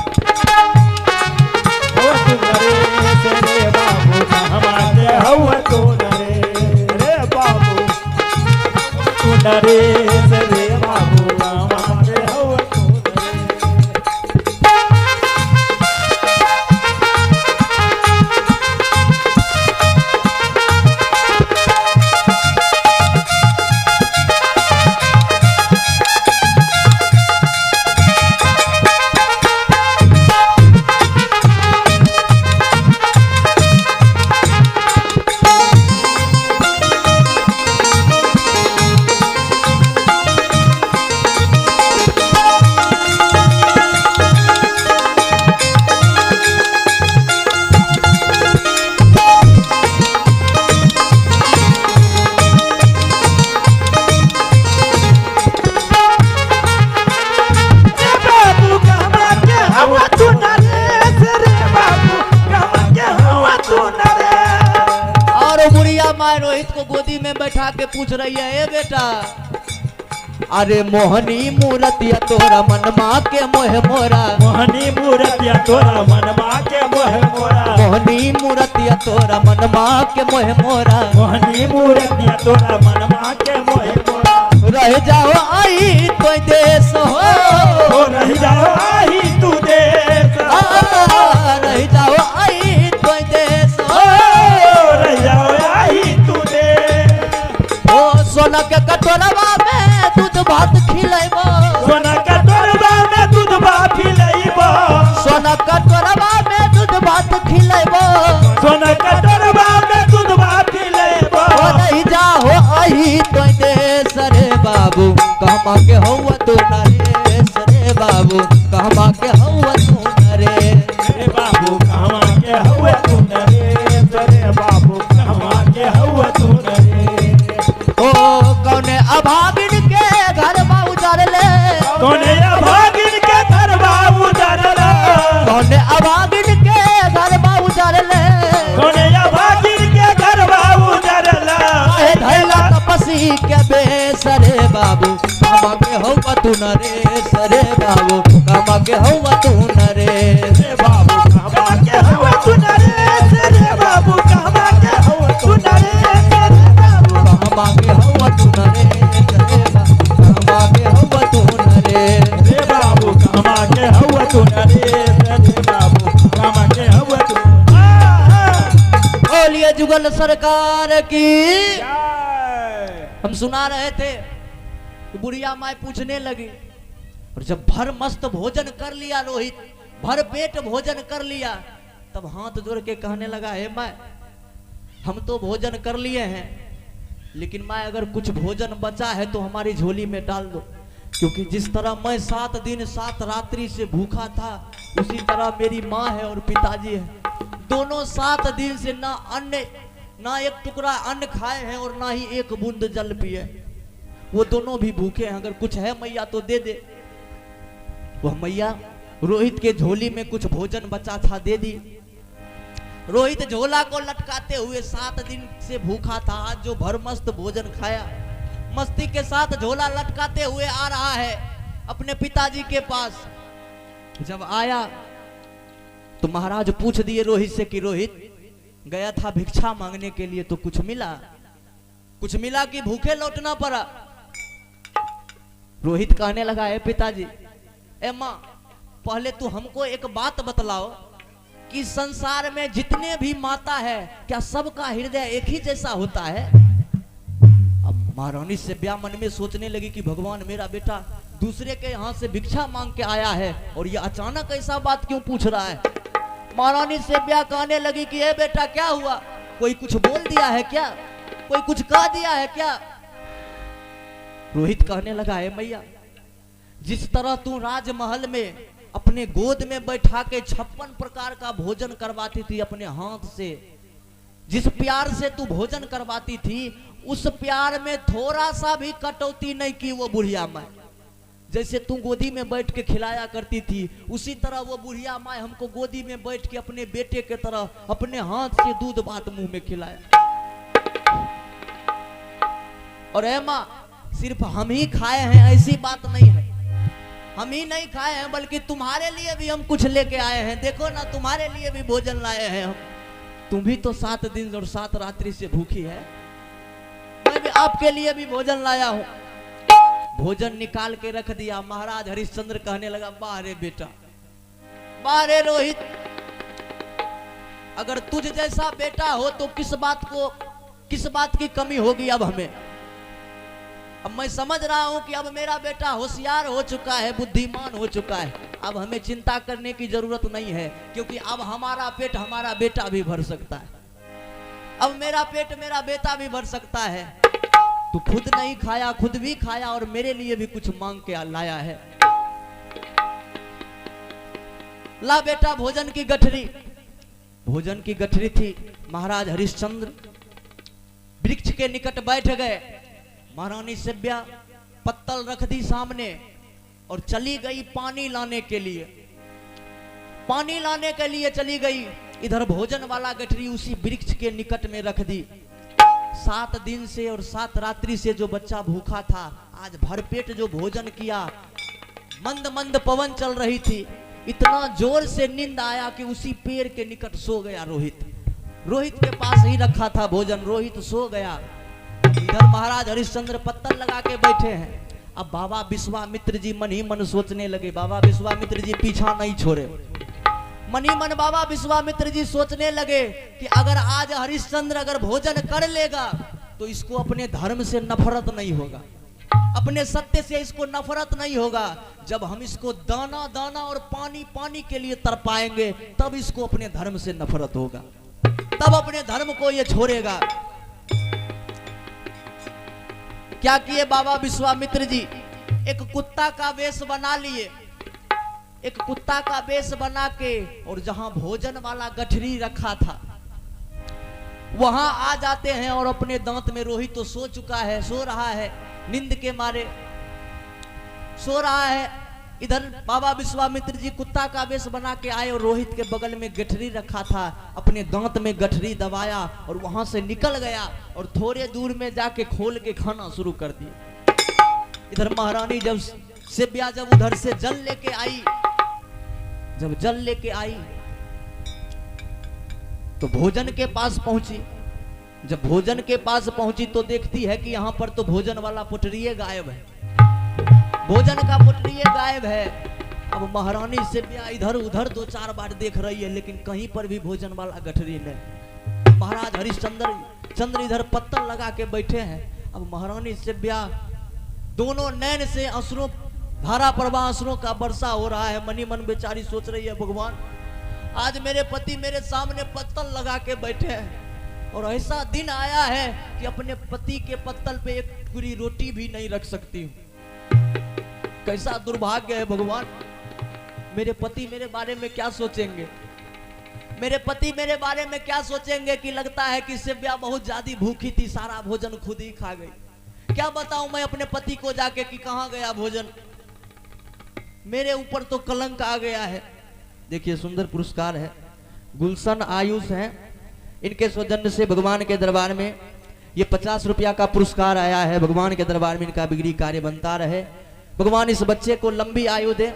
S1: रोहित को गोदी में बैठा के पूछ रही है, ए बेटा अरे मोहनी मूर्तिया तोरा मनमा के मोह मोरा,
S2: मोहनी मूर्तिया तोरा मनमा के मोह मोरा,
S1: मोहनी मूर्तिया तोरा मनमा के मोह मोरा,
S2: मोहनी मूर्तिया तोरा मनमा के मोह मोरा।
S1: रह जाओ आई तो देश हो,
S2: रह जाओ आई तू देश,
S1: रह जाओ आई तो देश हो,
S2: रह जाओ आई तू देश।
S1: ओ सोना के कटोरवा में दूध भात खिलाइबो,
S2: सोना कटोरवा में दूध भात खिलाइबो,
S1: सोना कटोरवा में दूध भात खिलाइबो,
S2: सोना कटोरवा में दूध भात खिलाइबो।
S1: रह जाओ आई तो देश रे बाबू कहमा के हौवा तू नरेश रे बाबू कहमा के हौवा तू नरेश
S2: रे बाबू कहमा के हौवा तू नरेश रे बाबू कहमा के हौवा तू नरेश।
S1: ओ कौने अभागिन के घर बा उजार ले,
S2: कौने अभागिन के घर बा उजार ले,
S1: कौने अभागिन के घर बा उजार ले,
S2: कौने अभागिन के घर बा उजार ले।
S1: धैला तपसी के बेस रे बाबू कहमा के हौवा तू नरेश रे बाबू कहमा के हौवा तू नरेश
S2: रे बाबू कहमा के हौवा तू नरेश रे बाबू कहमा के हौवा तू नरेश रे बाबू
S1: कहमा के हौवा तू नरेश रे बाबू कहमा के हौवा तू नरेश
S2: रे बाबू कहमा के हौवा तू नरेश रे बाबू कहमा के हौवा तू।
S1: बोलिए जुगल सरकार की। हम सुना रहे थे कि बुढ़िया माँ पूछने लगी और जब भर मस्त भोजन कर लिया रोहित, भर पेट भोजन कर लिया, तब हाथ जोड़ के कहने लगा, हे माँ हम तो भोजन कर लिए हैं, लेकिन माँ अगर कुछ भोजन बचा है तो हमारी झोली में डाल दो, क्योंकि जिस तरह मैं 7 दिन 7 रात्रि से भूखा था उसी तरह मेरी माँ है और पिताजी है, दोनों 7 दिन से ना अन्न ना एक टुकड़ा अन्न खाए हैं और ना ही एक बूंद जल पिए, वो दोनों भी भूखे हैं, अगर कुछ है मैया तो दे दे। वह मैया रोहित के झोली में कुछ भोजन बचा था दे दी। रोहित झोला को लटकाते हुए 7 दिन से भूखा था, आज जो भरमस्त भोजन खाया, मस्ती के साथ झोला लटकाते हुए आ रहा है अपने पिताजी के पास। जब आया तो महाराज पूछ दिए रोहित से कि रोहित गया था भिक्षा मांगने के लिए तो कुछ मिला, कुछ मिला कि भूखे लौटना पड़ा। रोहित कहने लगा, है पिताजी, ए माँ पहले तू हमको एक बात बतलाओ कि संसार में जितने भी माता है क्या सबका हृदय एक ही जैसा होता है? अब महारानी से ब्याह मन में सोचने लगी कि भगवान मेरा बेटा दूसरे के यहाँ से भिक्षा मांग के आया है और ये अचानक ऐसा बात क्यों पूछ रहा है। महारानी से ब्याह कहने लगी कि ए बेटा क्या हुआ, कोई कुछ बोल दिया है क्या, कोई कुछ कह दिया है क्या? रोहित कहने लगा, है मैया जिस तरह तू राजमहल में अपने गोद में बैठा के 56 प्रकार का भोजन करवाती थी अपने हाथ से, जिस प्यार से तू भोजन करवाती थी उस प्यार में थोड़ा सा भी कटौती नहीं की वो बुढ़िया माँ। जैसे तू गोदी में बैठ के खिलाया करती थी, उसी तरह वो बुढ़िया माँ हमको गोदी में बैठ के अपने बेटे के तरह अपने हाथ से दूध भात मुंह में खिलाया। और ऐ माँ, सिर्फ हम ही खाए हैं ऐसी बात नहीं है, हम ही नहीं खाए हैं बल्कि तुम्हारे लिए भी हम कुछ लेके आए हैं। देखो ना, तुम्हारे लिए भी भोजन लाए हैं हम। तुम भी तो 7 दिन और 7 रात्रि से भूखी है, मैं भी आपके लिए भी भोजन लाया हूं। भोजन निकाल के रख दिया। महाराज हरिश्चंद्र कहने लगा, वाह रे बेटा, वाह रे रोहित, अगर तुझ जैसा बेटा हो तो किस बात की कमी होगी अब हमें। अब मैं समझ रहा हूं कि अब मेरा बेटा होशियार हो चुका है, बुद्धिमान हो चुका है, अब हमें चिंता करने की जरूरत नहीं है, क्योंकि अब हमारा पेट हमारा बेटा भी भर सकता है। अब मेरा पेट मेरा बेटा भी भर सकता है। तू खुद नहीं खाया, खुद भी खाया और मेरे लिए भी कुछ मांग के लाया है। ला बेटा भोजन की गठरी। भोजन की गठरी थी। महाराज हरिश्चंद्र वृक्ष के निकट बैठ गए। महारानी सेव्या पत्तल रख दी सामने और चली गई पानी लाने के लिए। पानी लाने के लिए चली गई। इधर भोजन वाला गठरी उसी वृक्ष के निकट में रख दी। 7 दिन से और 7 रात्रि से जो बच्चा भूखा था, आज भरपेट जो भोजन किया। मंद मंद पवन चल रही थी, इतना जोर से नींद आया कि उसी पेड़ के निकट सो गया रोहित। रोहित के पास ही रखा था भोजन, रोहित सो गया। इधर महाराज हरिश्चंद्र पत्तल लगा के बैठे हैं। अब बाबा विश्वामित्र जी मन ही मन सोचने लगे। बाबा विश्वामित्र जी पीछा नहीं छोड़े। मन ही मन बाबा विश्वामित्र जी सोचने लगे कि अगर आज हरिश्चंद्र अगर भोजन कर लेगा तो इसको अपने धर्म से नफरत नहीं होगा, अपने सत्य से इसको नफरत नहीं होगा। जब हम इसको दाना दाना और पानी पानी के लिए तरपाएंगे तब इसको अपने धर्म से नफरत होगा, तब अपने धर्म को ये छोड़ेगा। क्या किए बाबा विश्वामित्र जी? एक कुत्ता का वेश बना लिए। एक कुत्ता का वेश बना के और जहां भोजन वाला गठरी रखा था वहां आ जाते हैं और अपने दांत में, रोहित तो सो चुका है, सो रहा है, नींद के मारे सो रहा है। इधर बाबा विश्वामित्र जी कुत्ता का वेश बना के आए और रोहित के बगल में गठरी रखा था, अपने दांत में गठरी दबाया और वहां से निकल गया और थोड़े दूर में जाके खोल के खाना शुरू कर दिया। इधर महारानी जब सेव्या जब उधर से जल लेके आई, जब जल लेके आई तो भोजन के पास पहुंची। जब भोजन के पास पहुंची तो देखती है कि यहां पर तो भोजन वाला पोटरिये गायब है, भोजन का पोटरिये गायब है। अब महारानी सेव्या इधर उधर 2-4 बार देख रही है लेकिन कहीं पर भी भोजन वाला गठरी नहीं। महाराज हरिश्चंद्र इधर पत्तल लगा के बैठे हैं। अब महारानी सेव्या दोनों नैन से अश्रु धारा प्रवाह अश्रुओं का वर्षा हो रहा है। मनी मन बेचारी सोच रही है, भगवान आज मेरे पति मेरे सामने पत्तल लगा के बैठे हैं और ऐसा दिन आया है कि अपने पति के पत्तल पे एक पूरी रोटी भी नहीं रख सकती हूँ। कैसा दुर्भाग्य है भगवान, मेरे पति मेरे बारे में क्या सोचेंगे, मेरे पति मेरे बारे में क्या सोचेंगे कि लगता है कि सेव्या बहुत ज्यादा भूखी थी, सारा भोजन खुद ही खा गई। क्या बताऊं मैं अपने पति को जाके कि कहां गया भोजन, मेरे ऊपर तो कलंक आ गया है। देखिए सुंदर पुरस्कार है, गुलशन आयुष है, इनके सौजन्य से भगवान के दरबार में ये 50 रुपया का पुरस्कार आया है। भगवान के दरबार में इनका बिगड़ी कार्य बनता रहे, भगवान इस बच्चे को लंबी आयु दे,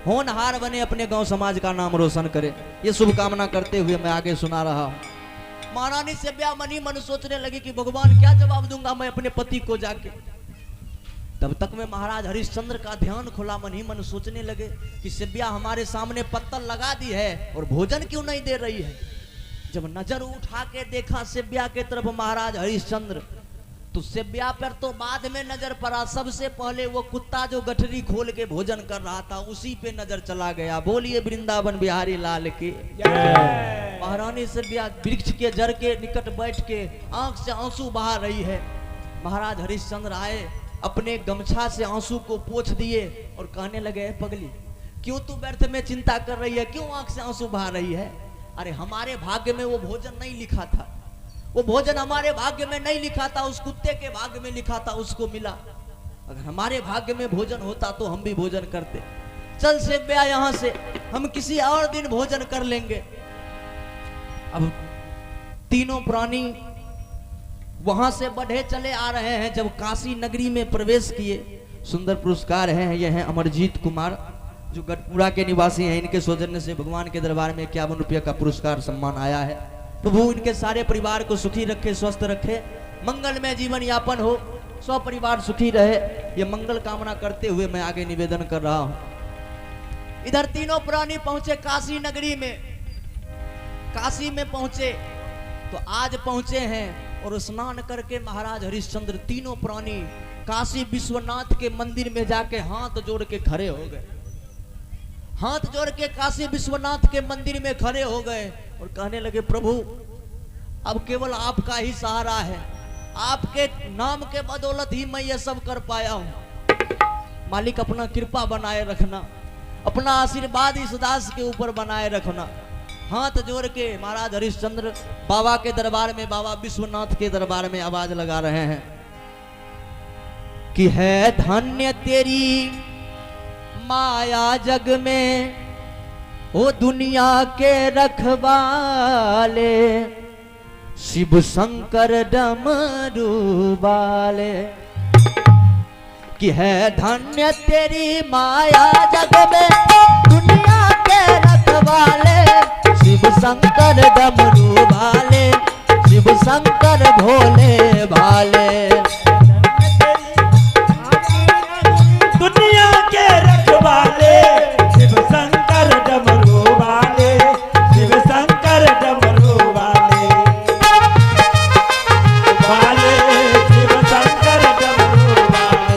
S1: होनहार बने, अपने गांव समाज का नाम रोशन करे, ये शुभकामना करते हुए मैं आगे सुना रहा हूं। महारानी सेव्या मनी मन सोचने लगी कि भगवान क्या जवाब दूंगा मैं अपने पति को जाके। तब तक में महाराज हरिश्चंद्र का ध्यान खुला, मन ही मन सोचने लगे कि सेव्या हमारे सामने पत्तल लगा दी है और भोजन क्यों नहीं दे रही है। जब नजर उठा के देखा सेव्या के तरफ महाराज हरिश्चंद्र, तो सेव्या पर तो बाद में नजर पड़ा, सबसे पहले वो कुत्ता जो गठरी खोल के भोजन कर रहा था उसी पे नजर चला गया। बोलिए वृंदावन बिहारी लाल की। महारानी सेव्या वृक्ष के जड़ के निकट बैठ के आंख से आंसू बहा रही है। महाराज हरिश्चंद्र आए, अपने गमछा से आंसू को पोंछ दिए और कहने लगे, पगली क्यों तू व्यर्थ में चिंता कर रही है, क्यों आंख से आंसू बहा रही है। अरे हमारे भाग्य में वो भोजन नहीं लिखा था, वो भोजन हमारे भाग्य में नहीं लिखा था, उस कुत्ते के भाग्य में लिखा था, उसको मिला। अगर हमारे भाग्य में भोजन होता तो हम भी भोजन करते। चल से ब्या यहां से, हम किसी और दिन भोजन कर लेंगे। अब तीनों प्राणी वहां से बढ़े चले आ रहे हैं। जब काशी नगरी में प्रवेश किए, सुंदर पुरस्कार है। ये हैं अमरजीत कुमार जो गढ़पुरा के निवासी हैं। इनके सौजन्य से भगवान के दरबार में 51 रुपये का पुरस्कार सम्मान आया है। प्रभु इनके सारे परिवार को सुखी रखे, स्वस्थ रखे, मंगलमय जीवन यापन हो, सब परिवार सुखी रहे, ये मंगल कामना करते हुए मैं आगे निवेदन कर रहा हूं। इधर तीनों प्राणी पहुंचे काशी नगरी में। काशी में पहुंचे तो आज पहुंचे हैं और स्नान करके महाराज हरिश्चंद्र तीनों प्राणी काशी विश्वनाथ के मंदिर में जाके हाथ जोड़ के खड़े हो गए। हाथ जोड़ के काशी विश्वनाथ के मंदिर में खड़े हो गए और कहने लगे, प्रभु अब केवल आपका ही सहारा है, आपके नाम के बदौलत ही मैं ये सब कर पाया हूं। मालिक अपना कृपा बनाए रखना, अपना आशीर्वाद इस दास के ऊपर बनाए रखना। हाथ जोड़ के महाराज हरिश्चंद्र बाबा के दरबार में, बाबा विश्वनाथ के दरबार में आवाज लगा रहे हैं कि है धन्य तेरी माया जग में, ओ दुनिया के रखवाले, शिव शंकर डमरू वाले। कि है धन्य तेरी माया जग में, दुनिया के रखवाले, शिव शंकर डमरू वाले, शिव शंकर भोले भाले।
S2: दुनिया के रखवाले, शिव शंकर डमरू वाले, शिव शंकर डमरू वाले, वाले शिव शंकर डमरू वाले।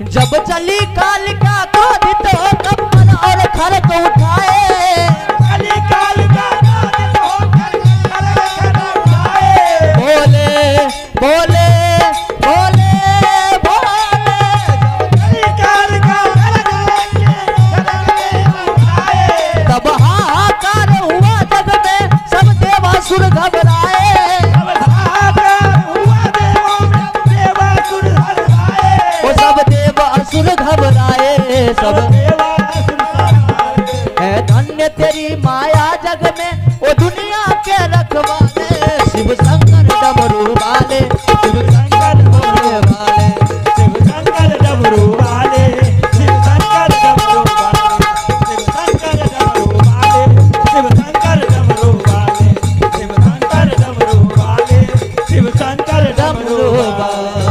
S1: जब चली कालिका क्रोधित हो कमल और खर को उठाए,
S2: काली कालिका क्रोधित हो खर उठाए।
S1: बोले बोले बोले बोले,
S2: काली कालिका उठाए।
S1: तब हाहाकार हुआ जग में, सब देवासुर घबराए। वो सब देवासुर घबराए, सब है धन्य तेरी माया जग में, वो दुनिया के रखवाले, शिव शंकर डमरू वाले, शिव शंकर भोले वाले।
S2: शिव शंकर डमरू वाले, शिव शंकर डमरू वाले, शिव शंकर डमरू वाले, शिव शंकर डमरू वाले, शिव शंकर डमरू वाले, शिव शंकर डमरू वाले।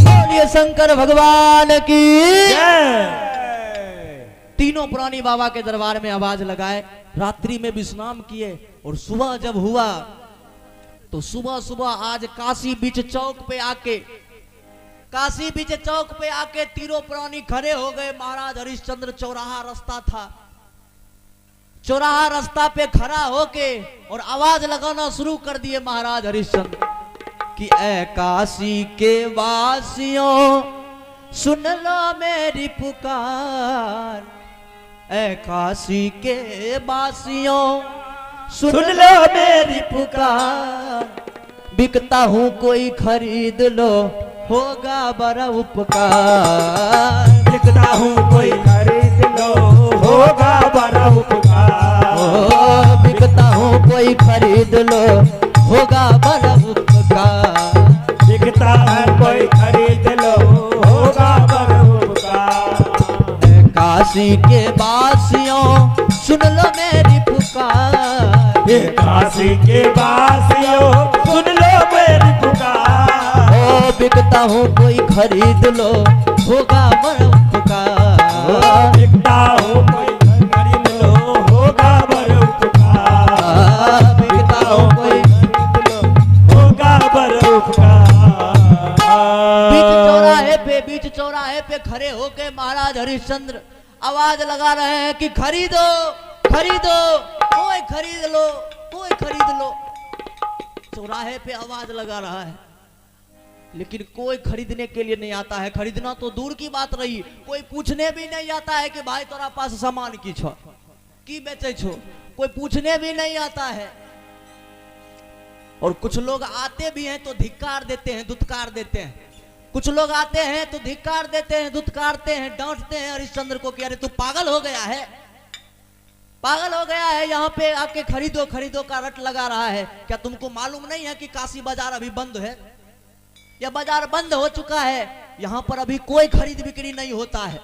S1: बोलिए शंकर भगवान की।
S2: जय।
S1: तीनों प्राणी बाबा के दरबार में आवाज लगाए, रात्रि में विश्राम किए और सुबह जब हुआ तो सुबह सुबह आज काशी बीच चौक पे आके, काशी बीच चौक पे आके तीनों प्राणी खड़े हो गए। महाराज हरिश्चंद्र चौराहा रास्ता था, चौराहा रास्ता पे खड़ा होके और आवाज लगाना शुरू कर दिए महाराज हरिश्चंद्र कि ऐ काशी के वासियों सुन लो मेरी पुकार, ऐ काशी के वासियों सुन लो मेरी पुकार, बिकता हूँ कोई खरीद लो होगा बड़ा उपकार।
S2: बिकता हूँ कोई खरीद लो होगा बड़ा उपकार।
S1: ओ बिकता हूँ कोई खरीद लो होगा बड़ा उपकार।
S2: बिकता
S1: काशी के वासियों सुन लो मेरी पुकार।
S2: ये काशी के वासियों सुन लो मेरी पुकार।
S1: ओ बिकता हूँ कोई खरीद लो होगा बड़ा उपकार।
S2: बिकता हूँ कोई खरीद लो होगा बड़ा उपकार।
S1: बिकता हूँ कोई
S2: खरीद लो होगा बड़ा उपकार।
S1: बीच चौराहे पे खड़े होके महाराज हरिश्चंद्र आवाज लगा रहे हैं कि खरीदो खरीदो, कोई खरीद लो, कोई खरीद लो। चौराहे पे आवाज लगा रहा है लेकिन कोई खरीदने के लिए नहीं आता है। खरीदना तो दूर की बात रही, कोई पूछने भी नहीं आता है कि भाई तोरा पास सामान की छो, की बेचे छो, कोई पूछने भी नहीं आता है। और कुछ लोग आते भी हैं तो धिक्कार देते हैं, दुत्कार देते हैं। कुछ लोग आते हैं तो धिक्कार देते हैं, दुत्कारते हैं, डांटते हैं हरिश्चंद्र को कि अरे तू पागल हो गया है, पागल हो गया है, यहाँ पे आके खरीदो खरीदो का रट लगा रहा है। क्या तुमको मालूम नहीं है कि काशी बाजार अभी बंद है, या बाजार बंद हो चुका है, यहाँ पर अभी कोई खरीद बिक्री नहीं होता है।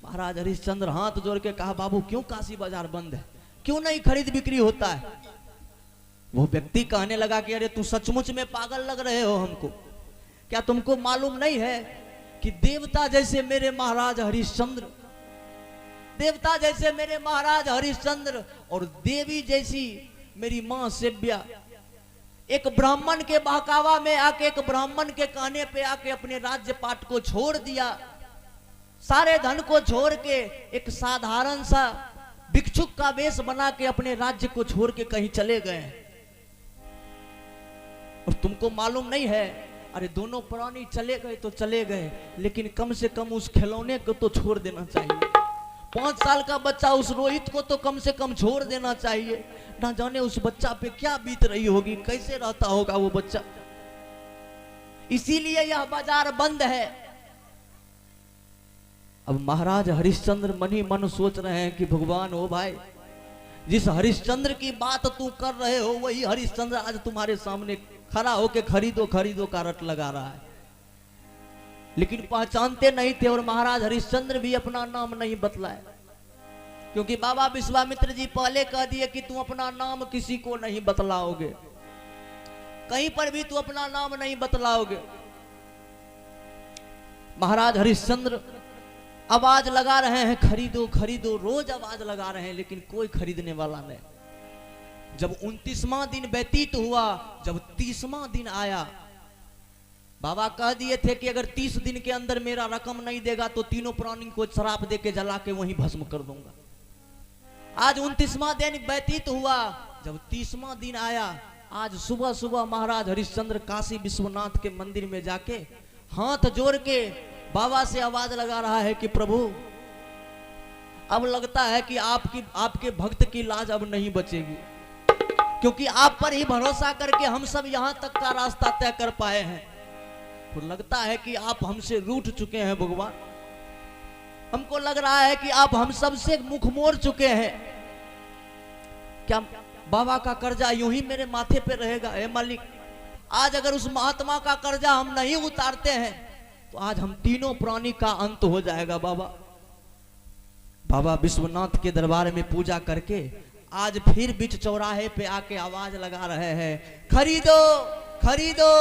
S1: महाराज हरिश्चंद्र हाथ जोड़ के कहा बाबू क्यों काशी बाजार बंद है, क्यों नहीं खरीद बिक्री होता है। वो व्यक्ति कहने लगा कि अरे तू सचमुच में पागल लग रहे हो हमको, क्या तुमको मालूम नहीं है कि देवता जैसे मेरे महाराज हरिश्चंद्र, देवता जैसे मेरे महाराज हरिश्चंद्र और देवी जैसी मेरी मां सेव्या एक ब्राह्मण के बहकावा में आके, एक ब्राह्मण के कहने पे आके अपने राज्य पाट को छोड़ दिया, सारे धन को छोड़ के एक साधारण सा भिक्षुक का वेश बना के अपने राज्य को छोड़ के कहीं चले गए। और तुमको मालूम नहीं है, अरे दोनों प्राणी चले गए तो चले गए, लेकिन कम से कम उस खिलौने को तो छोड़ देना चाहिए। 5 साल का बच्चा उस रोहित को तो कम से कम छोड़ देना चाहिए। ना जाने उस बच्चा पे क्या बीत रही होगी, कैसे रहता होगा वो बच्चा। इसीलिए यह बाजार बंद है। अब महाराज हरिश्चंद्र मन ही मन सोच रहे हैं कि भगवान हो भाई, जिस हरिश्चंद्र की बात तू कर रहे हो वही हरिश्चंद्र आज तुम्हारे सामने खड़ा होके खरीदो खरीदो का रट लगा रहा है। लेकिन पहचानते नहीं थे और महाराज हरिश्चंद्र भी अपना नाम नहीं बतलाए, क्योंकि बाबा विश्वामित्र जी पहले कह दिए कि तू अपना नाम किसी को नहीं बतलाओगे, कहीं पर भी तू अपना नाम नहीं बतलाओगे। महाराज हरिश्चंद्र आवाज लगा रहे हैं खरीदो खरीदो, रोज आवाज लगा रहे हैं लेकिन कोई खरीदने वाला नहीं। जब 29वां दिन व्यतीत हुआ, जब 30वां दिन आया, बाबा कह दिए थे कि अगर 30 दिन के अंदर मेरा रकम नहीं देगा तो तीनों प्राणी को श्राप देके जला के वहीं भस्म कर दूंगा। आज 29वां दिन व्यतीत हुआ, जब 30वां दिन आया, आज सुबह सुबह महाराज हरिश्चंद्र काशी विश्वनाथ के मंदिर में जाके हाथ जोड़ के बाबा से आवाज लगा रहा है कि प्रभु अब लगता है कि आपके भक्त की लाज अब नहीं बचेगी, क्योंकि आप पर ही भरोसा करके हम सब यहाँ तक का रास्ता तय कर पाए हैं। तो लगता है कि आप हमसे रूठ चुके हैं भगवान, हमको लग रहा है कि आप हम सब से मुख मोड़ चुके हैं। क्या बाबा का कर्जा यूं ही मेरे माथे पे रहेगा? हे मालिक, आज अगर उस महात्मा का कर्जा हम नहीं उतारते हैं तो आज हम तीनों प्राणी का अंत हो जाएगा। बाबा विश्वनाथ के दरबार में पूजा करके आज फिर बीच चौराहे पे आके आवाज लगा रहे हैं खरीदो खरीदो,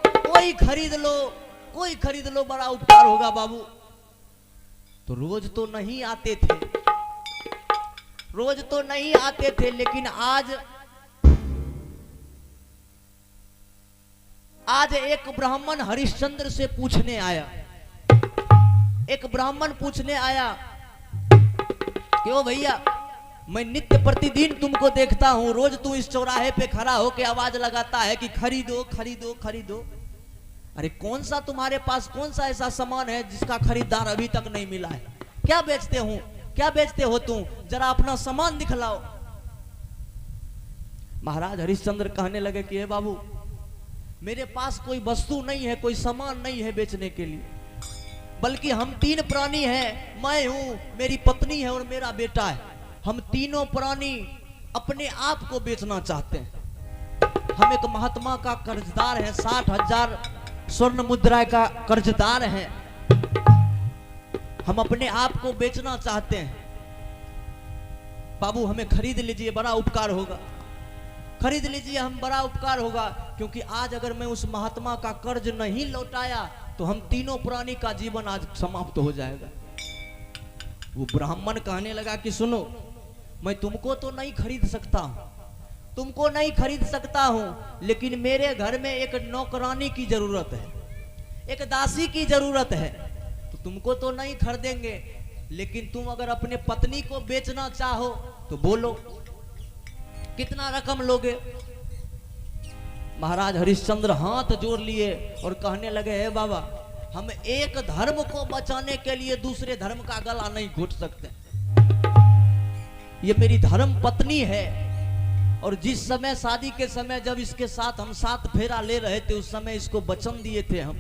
S1: कोई खरीद लो, कोई खरीद लो, बड़ा उपकार होगा बाबू। तो रोज तो नहीं आते थे, रोज तो नहीं आते थे, लेकिन आज एक ब्राह्मण हरिश्चंद्र से पूछने आया। एक ब्राह्मण पूछने आया, क्यों भैया, मैं नित्य प्रतिदिन तुमको देखता हूं, रोज तू इस चौराहे पे खड़ा होके आवाज लगाता है कि खरीदो खरीदो खरीदो। अरे कौन सा तुम्हारे पास कौन सा ऐसा सामान है जिसका खरीदार अभी तक नहीं मिला है? क्या बेचते हो, क्या बेचते हो तुम? जरा अपना सामान दिखलाओ। महाराज हरिश्चंद्र कहने लगे कि हे बाबू, मेरे पास कोई वस्तु नहीं है, कोई सामान नहीं है बेचने के लिए, बल्कि हम 3 प्राणी हैं, मैं हूं, मेरी पत्नी है और मेरा बेटा है। हम तीनों प्राणी अपने आप को बेचना चाहते हैं। हम एक महात्मा का कर्जदार हैं, 60,000 स्वर्ण मुद्रा का कर्जदार हैं। हम अपने आप को बेचना चाहते हैं, बाबू हमें खरीद लीजिए, बड़ा उपकार होगा, खरीद लीजिए, हम बड़ा उपकार होगा। क्योंकि आज अगर मैं उस महात्मा का कर्ज नहीं लौटाया तो हम तीनों प्राणी का जीवन आज समाप्त हो जाएगा। वो ब्राह्मण कहने लगा कि सुनो, मैं तुमको तो नहीं खरीद सकता हूं, तुमको नहीं खरीद सकता हूं, लेकिन मेरे घर में एक नौकरानी की जरूरत है, एक दासी की जरूरत है। तो तुमको तो नहीं खरीदेंगे, लेकिन तुम अगर अपने पत्नी को बेचना चाहो तो बोलो, कितना रकम लोगे? महाराज हरिश्चंद्र हाथ जोड़ लिए और कहने लगे, हे बाबा, हम एक धर्म को बचाने के लिए दूसरे धर्म का गला नहीं घोट सकते। ये मेरी धर्म पत्नी है, और जिस समय शादी के समय जब इसके साथ हम 7 फेरा ले रहे थे, उस समय इसको वचन दिए थे हम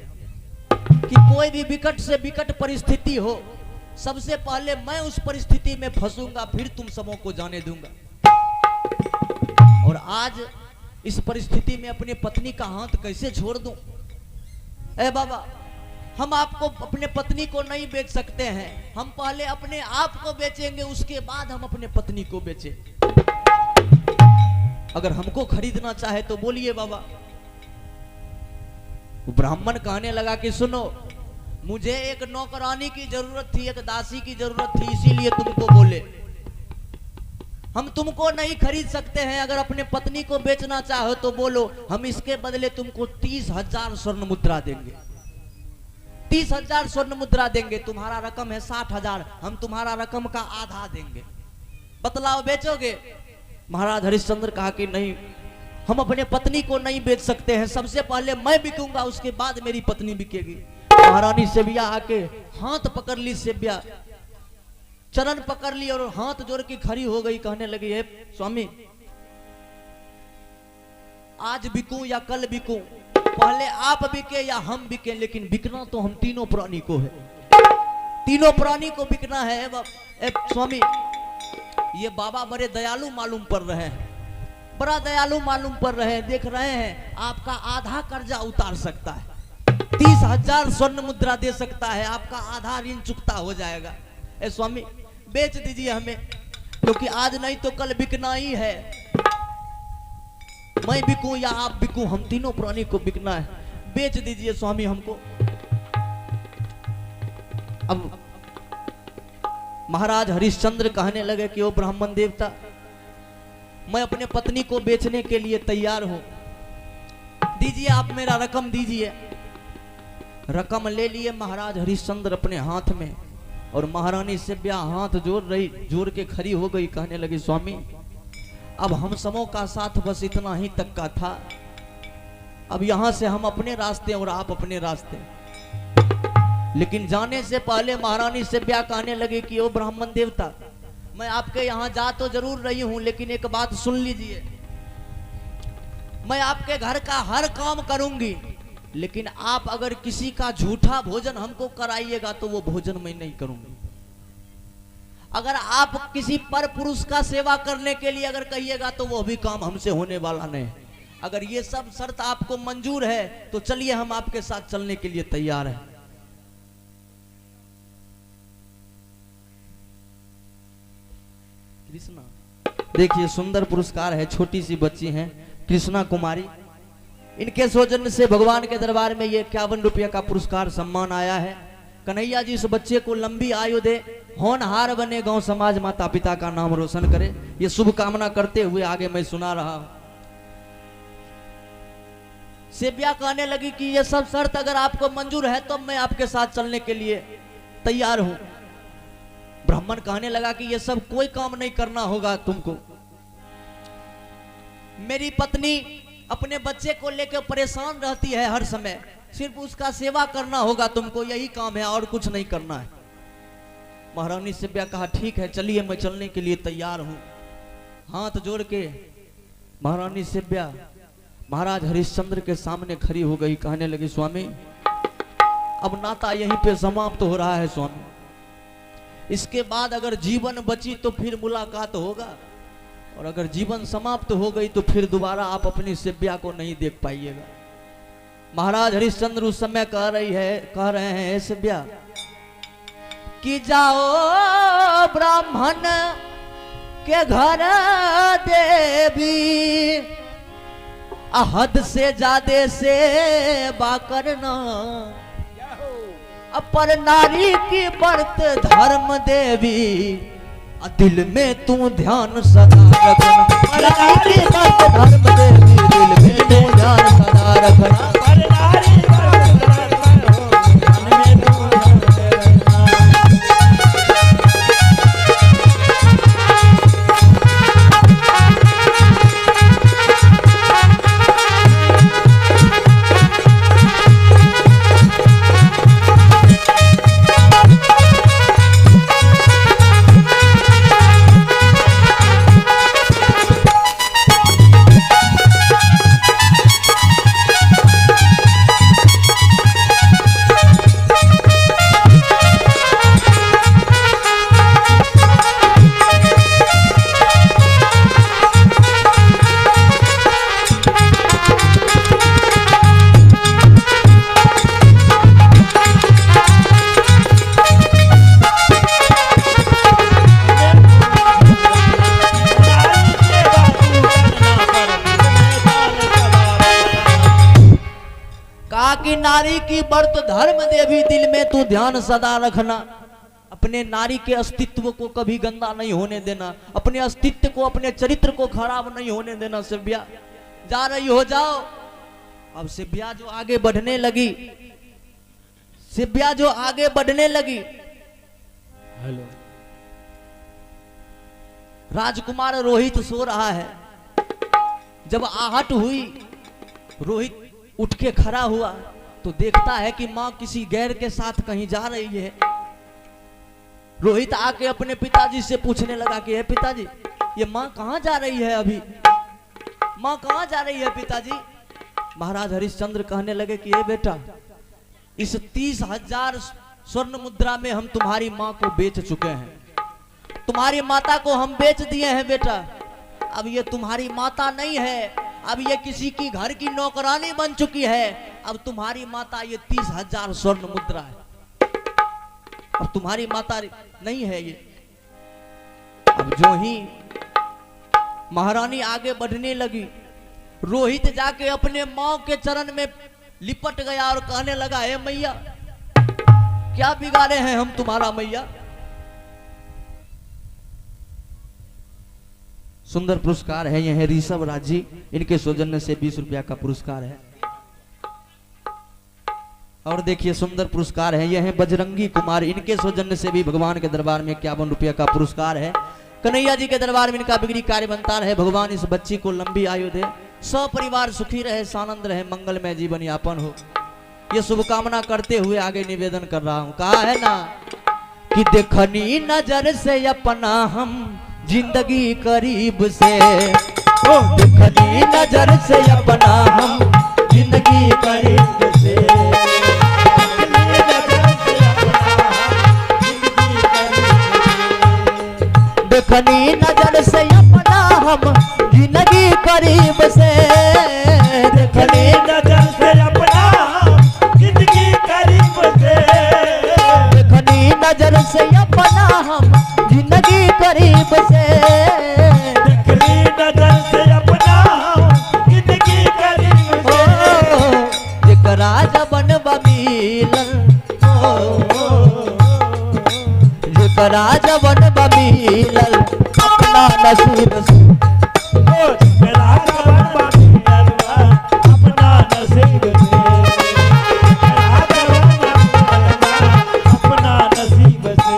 S1: कि कोई भी विकट से विकट परिस्थिति हो, सबसे पहले मैं उस परिस्थिति में फंसूंगा, फिर तुम सबों को जाने दूंगा। और आज इस परिस्थिति में अपनी पत्नी का हाथ कैसे छोड़ दूं? ए बाबा, हम आपको अपने पत्नी को नहीं बेच सकते हैं, हम पहले अपने आप को बेचेंगे, उसके बाद हम अपने पत्नी को बेचें। अगर हमको खरीदना चाहे तो बोलिए बाबा। ब्राह्मण कहने लगा कि सुनो, मुझे एक नौकरानी की जरूरत थी, एक दासी की जरूरत थी, इसीलिए तुमको बोले। हम तुमको नहीं खरीद सकते हैं, अगर अपने पत्नी को बेचना चाहो तो बोलो, हम इसके बदले तुमको 30,000 स्वर्ण मुद्रा देंगे, 30,000 स्वर्ण मुद्रा देंगे। तुम्हारा रकम है 60,000, हम तुम्हारा रकम का आधा देंगे, बतलाओ बेचोगे? महाराज हरिश्चंद्र कहा कि नहीं, हम अपने पत्नी को नहीं बेच सकते हैं, सबसे पहले मैं बिकूंगा, उसके बाद मेरी पत्नी बिकेगी। महारानी सेबिया आके हाथ पकड़ ली, सेबिया चरण पकड़ ली और हाथ जोड़ के खड़ी हो गई, कहने लगी, हे स्वामी, आज बिकूं या कल बिकूं, पहले आप बिके या हम बिके, लेकिन बिकना तो हम तीनों प्राणी को है, तीनों प्राणी को बिकना है। ए स्वामी, ये बाबा बड़े दयालु मालूम पड़ रहे हैं, बड़ा दयालु मालूम पड़ रहे हैं, देख रहे हैं आपका आधा कर्जा उतार सकता है, 30,000 स्वर्ण मुद्रा दे सकता है, आपका आधा ऋण चुकता हो जाएगा। ए स्वामी, बेच दीजिए हमें, क्योंकि आज नहीं तो कल बिकना ही है, मैं बिकूं या आप बिकूं, हम तीनों प्राणी को बिकना है, बेच दीजिए स्वामी हमको। अब महाराज हरिश्चंद्र कहने लगे कि ओ ब्राह्मण देवता, मैं अपने पत्नी को बेचने के लिए तैयार हूं, दीजिए आप मेरा रकम दीजिए। रकम ले लिए महाराज हरिश्चंद्र अपने हाथ में, और महारानी सेबिया हाथ जोड़ के खड़ी हो गई, कहने लगी, स्वामी, अब हम सबों का साथ बस इतना ही तक का था, अब यहां से हम अपने रास्ते और आप अपने रास्ते। लेकिन जाने से पहले महारानी सेबिया कहने लगी कि ओ ब्राह्मण देवता, मैं आपके यहां जा तो जरूर रही हूं, लेकिन एक बात सुन लीजिए, मैं आपके घर का हर काम करूंगी, लेकिन आप अगर किसी का झूठा भोजन हमको कराइएगा तो वो भोजन मैं नहीं करूंगी। अगर आप किसी पर पुरुष का सेवा करने के लिए अगर कहिएगा तो वो भी काम हमसे होने वाला नहीं। अगर ये सब शर्त आपको मंजूर है तो चलिए, हम आपके साथ चलने के लिए तैयार हैं। कृष्णा, देखिए सुंदर पुरस्कार है, छोटी सी बच्ची हैं कृष्णा कुमारी, इनके सौजन्य से भगवान के दरबार में ये 51 रुपये का पुरस्कार सम्मान आया है। कन्हैया जी इस बच्चे को लंबी आयु दे, होनहार बने, गांव समाज माता पिता का नाम रोशन करे, ये शुभ कामना करते हुए आगे मैं सुना रहा हूं। सेबिया कहने लगी कि ये सब शर्त अगर आपको मंजूर है तो मैं आपके साथ चलने के लिए तैयार हूं। ब्राह्मण कहने लगा कि ये सब कोई काम नहीं करना होगा तुमको, मेरी पत्नी अपने बच्चे को लेकर परेशान रहती है हर समय, सिर्फ उसका सेवा करना होगा तुमको, यही काम है और कुछ नहीं करना है। महारानी सेबिया कहा ठीक है, चलिए मैं चलने के लिए तैयार हूं। हाथ जोड़ के महारानी सेबिया महाराज हरिश्चंद्र के सामने खड़ी हो गई, कहने लगी, स्वामी अब नाता यहीं पे समाप्त हो रहा है स्वामी, इसके बाद अगर जीवन बची तो फिर मुलाकात होगा, और अगर जीवन समाप्त हो गई तो फिर दोबारा आप अपनी सेबिया को नहीं देख पाइएगा। महाराज हरिश्चंद्र उस समय कह रहे हैं, सेबिया कि जाओ ब्राह्मण के घर देवी, हद से ज्यादा से करना, पर नारी की व्रत धर्म देवी, दिल में तू ध्यान सदा रखना। नारी की व्रत धर्म देवी, दिल में तू ध्यान सदा रखना। कि नारी की व्रत धर्म देवी, दिल में तू ध्यान सदा रखना। अपने नारी के अस्तित्व को कभी गंदा नहीं होने देना, अपने अस्तित्व को, अपने चरित्र को खराब नहीं होने देना। शिव्या जा रही हो जाओ। अब शिव्या जो आगे बढ़ने लगी, शिव्या जो आगे बढ़ने लगी,
S2: हेलो,
S1: राजकुमार रोहित सो रहा है। जब आहट हुई, रोहित उठ के खड़ा हुआ तो देखता है कि माँ किसी गैर के साथ कहीं जा रही है। रोहित आके अपने पिताजी से पूछने लगा कि हे पिताजी, ये माँ कहाँ जा रही है? अभी माँ कहाँ जा रही है पिताजी? महाराज हरिश्चंद्र कहने लगे कि ये बेटा, इस 30,000 स्वर्ण मुद्रा में हम तुम्हारी माँ को बेच चुके हैं, तुम्हारी माता को हम बेच दिए हैं बेटा। अब ये तुम्हारी माता नहीं है, अब ये किसी की घर की नौकरानी बन चुकी है। अब तुम्हारी माता ये 30,000 स्वर्ण मुद्रा है, अब तुम्हारी माता नहीं है ये। अब जो ही महारानी आगे बढ़ने लगी, रोहित जाके अपने माँ के चरण में लिपट गया और कहने लगा, हे मैया, क्या बिगाड़े हैं हम तुम्हारा मैया? सुंदर पुरस्कार है, यह है ऋषभ राज जी, इनके सौजन्य से 20 रुपया का पुरस्कार है। और देखिए सुंदर पुरस्कार है, यह है बजरंगी कुमार, इनके सौजन्य से भी भगवान के दरबार में 51 रुपया का पुरस्कार है। कन्हैया जी के दरबार में इनका बिगड़ी कार्य बनता रहे, भगवान इस बच्ची को लंबी आयु दे, सब परिवार सुखी रहे, सानंद रहे, मंगलमय जीवन यापन हो, ये शुभकामना करते हुए आगे निवेदन कर रहा हूं। कहा है ना कि देखनी नजर से अपना हम जिंदगी करीब से, ओ देखनी नजर से अपना हम जिंदगी करीब से, देखनी नजर से अपना हम जिंदगी करीब से, देखनी
S2: नजर से अपना जिंदगी करीब से,
S1: देखनी नजर से अपना हम जिंदगी करीब से,
S2: देखनी नजर से अपना जिंदगी करीब से,
S1: जेकरा जबन बमीलन, जेकरा जबन बमीलन अपना नसीब से,
S2: मेरा अपना नसीब से, अपना नसीब से।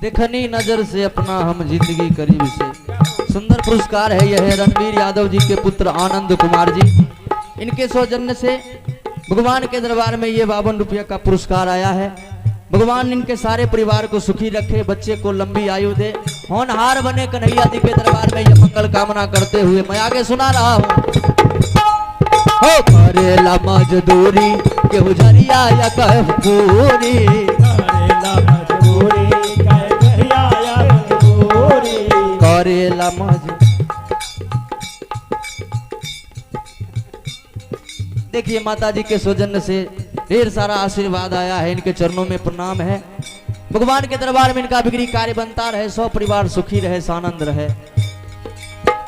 S1: देखनी नजर से अपना हम जिंदगी करीब से। सुंदर पुरस्कार है यह रणवीर यादव जी के पुत्र आनंद कुमार जी, इनके सौजन्य से भगवान के दरबार में ये 52 रुपया का पुरस्कार आया है। भगवान इनके सारे परिवार को सुखी रखे, बच्चे को लंबी आयु दे, होनहार बने कन्हैया जी के दरबार में ये मंगल कामना करते हुए मैं आगे सुना रहा हूँ। हो करेला मजदूरी के हुजरिया या कह पूरी,
S2: करेला मजबूरी कहिया या मजबूरी।
S1: करेला देखिए माता जी के सौजन्य से ढेर सारा आशीर्वाद आया है, इनके चरणों में प्रणाम है। भगवान के दरबार में इनका बिगड़ी कार्य बनता रहे, सौ परिवार सुखी रहे, सानंद रहे।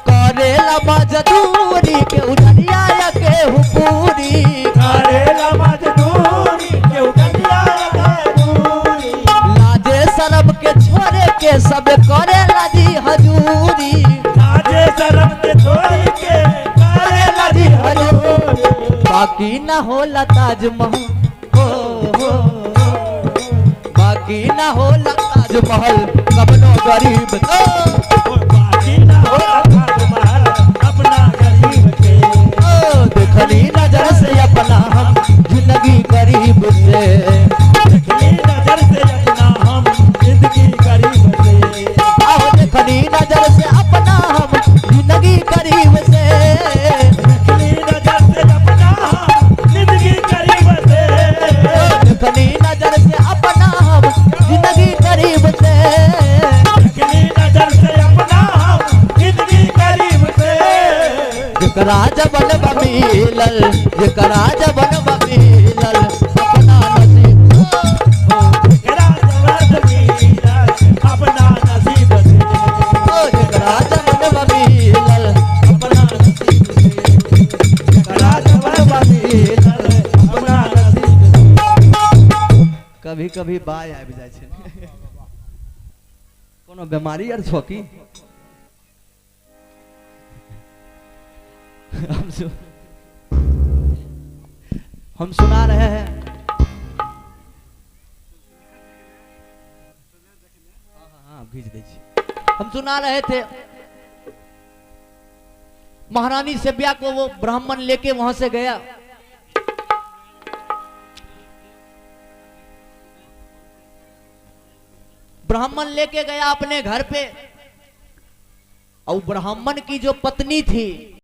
S1: करेला मजदूरी के उजरिया या के हुपूरी,
S2: करेला मजदूरी के उजरिया या मजबूरी।
S1: लाजे शरम के छोरे के सब करेला जी हजूरी,
S2: लाजे शरम के छोड़ के करेला जी हजूरी।
S1: बाकी न होला ताजमहल, हो बाकी न होला ताजमहल कबनो गरीब
S2: बाकी ना हो ताजमहल अपना गरीब के।
S1: देखनी नजर से अपना हम जिंदगी गरीब से,
S2: देखनी नजर से अपना हम जिंदगी गरीब से।
S1: आओ देखनी नजर से अपना हम जिंदगी गरीब से,
S2: देखनी नजर से अपना हम जिंदगी गरीब से।
S1: देखनी नजर से अपना हम जिंदगी गरीब से।
S2: देखनी नजर से अपना हम जिंदगी गरीब से।
S1: जेकरा जबन बमिलल, जेकरा जबन बमिलल अपना नसीब,
S2: तेरा जवाब मिलल अपना नसीब से।
S1: जेकरा जबन बमिलल अपना नसीब से,
S2: तेरा जवाब मिलल अपना नसीब से।
S1: कभी कभी बाय आबि जाइ छै, कोनो बीमारी आर छो की? हम सुना रहे हैं भेज दै छी। हम सुना रहे थे महारानी सेव्या को वो ब्राह्मण लेके वहां से गया, ब्राह्मण लेके गया अपने घर पे, और ब्राह्मण की जो पत्नी थी